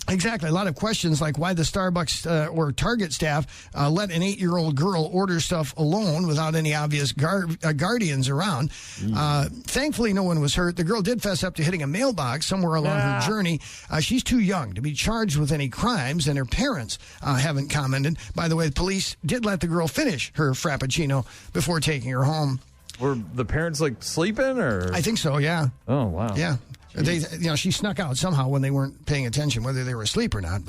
Exactly. A lot of questions like why the Starbucks or Target staff let an 8-year-old girl order stuff alone without any obvious guardians around. Thankfully, no one was hurt. The girl did fess up to hitting a mailbox somewhere along her journey. She's too young to be charged with any crimes, and her parents haven't commented. By the way, the police did let the girl finish her Frappuccino before taking her home. Were the parents like sleeping, or? I think so, yeah. Oh, wow. Yeah. They, she snuck out somehow when they weren't paying attention, whether they were asleep or not.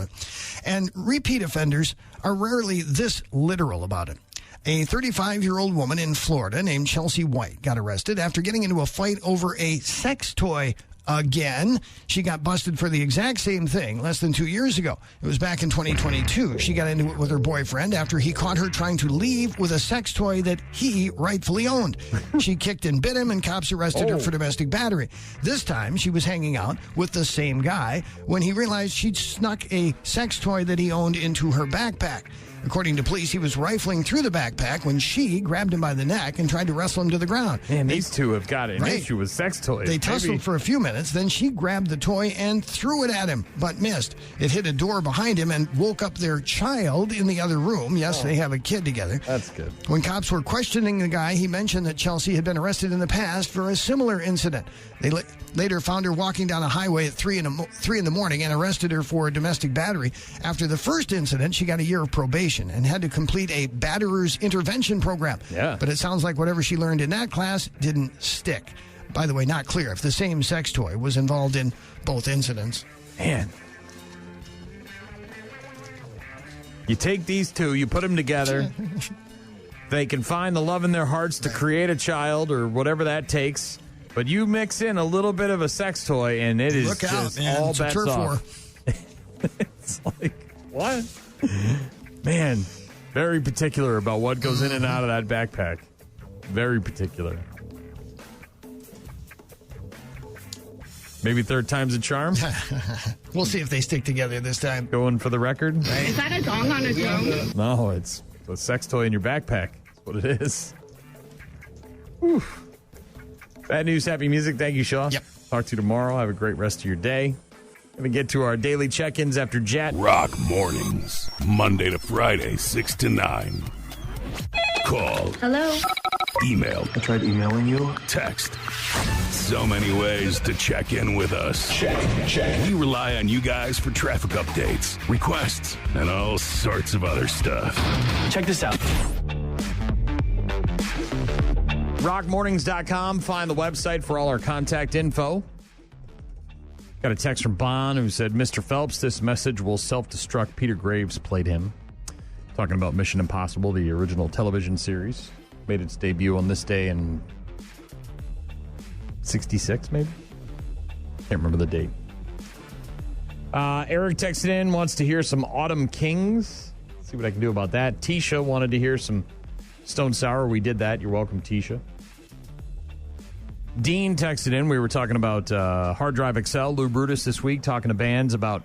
And repeat offenders are rarely this literal about it. A 35-year-old woman in Florida named Chelsea White got arrested after getting into a fight over a sex toy again. She got busted for the exact same thing less than 2 years ago. It was back in 2022. She got into it with her boyfriend after he caught her trying to leave with a sex toy that he rightfully owned. She kicked and bit him, and cops arrested her for domestic battery. This time, she was hanging out with the same guy when he realized she'd snuck a sex toy that he owned into her backpack. According to police, he was rifling through the backpack when she grabbed him by the neck and tried to wrestle him to the ground. Man, these two have got an issue with sex toys. They tussled for a few minutes, then she grabbed the toy and threw it at him, but missed. It hit a door behind him and woke up their child in the other room. Yes, they have a kid together. That's good. When cops were questioning the guy, he mentioned that Chelsea had been arrested in the past for a similar incident. They later found her walking down a highway at 3 in the morning and arrested her for domestic battery. After the first incident, she got a year of probation and had to complete a batterer's intervention program. Yeah. But it sounds like whatever she learned in that class didn't stick. By the way, not clear if the same sex toy was involved in both incidents. Man. You take these two, you put them together. They can find the love in their hearts to create a child or whatever that takes. But you mix in a little bit of a sex toy, and it is just all it's a bets turf off. It's like, what? Man, very particular about what goes in and out of that backpack. Very particular. Maybe third time's a charm. We'll see if they stick together this time. Going for the record? Is that a dong on its own? No, it's a sex toy in your backpack. That's what it is. Whew. Bad news, happy music. Thank you, Shaw. Yep. Talk to you tomorrow. Have a great rest of your day. Going to get to our daily check-ins after Jet. Rock mornings, Monday to Friday, 6 to 9. Call. Hello? Email. I tried emailing you. Text. So many ways to check in with us. Check. We rely on you guys for traffic updates, requests, and all sorts of other stuff. Check this out. rockmornings.com. Find the website for all our contact info. Got a text from Bon who said, Mr. Phelps, this message will self-destruct. Peter Graves played him. Talking about Mission Impossible, the original television series. Made its debut on this day in 66, maybe? Can't remember the date. Eric texted in, wants to hear some Autumn Kings. Let's see what I can do about that. Tisha wanted to hear some Stone Sour. We did that. You're welcome, Tisha. Dean texted in. We were talking about Hard Drive XL, Lou Brutus this week, talking to bands about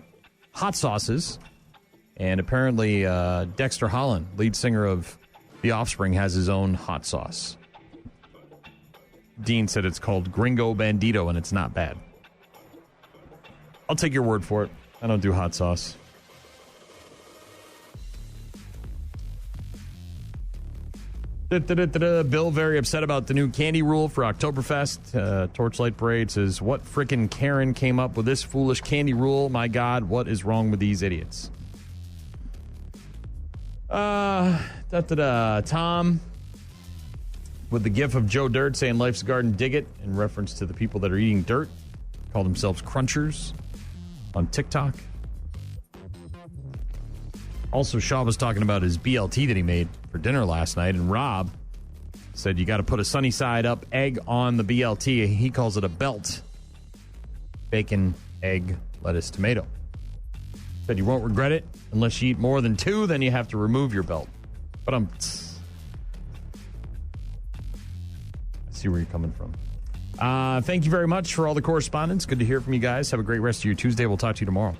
hot sauces. And apparently Dexter Holland, lead singer of The Offspring, has his own hot sauce. Dean said it's called Gringo Bandito, and it's not bad. I'll take your word for it. I don't do hot sauce. Bill very upset about the new candy rule for Oktoberfest. Torchlight Parade says, what frickin' Karen came up with this foolish candy rule? My God, what is wrong with these idiots? Tom with the gif of Joe Dirt saying life's a garden, dig it, in reference to the people that are eating dirt. Call themselves crunchers on TikTok. Also, Shaw was talking about his BLT that he made for dinner last night, and Rob said you got to put a sunny side up egg on the BLT. He calls it a belt. Bacon, egg, lettuce, tomato. Said you won't regret it unless you eat more than 2, then you have to remove your belt. But I see where you're coming from. Thank you very much for all the correspondence. Good to hear from you guys. Have a great rest of your Tuesday. We'll talk to you tomorrow.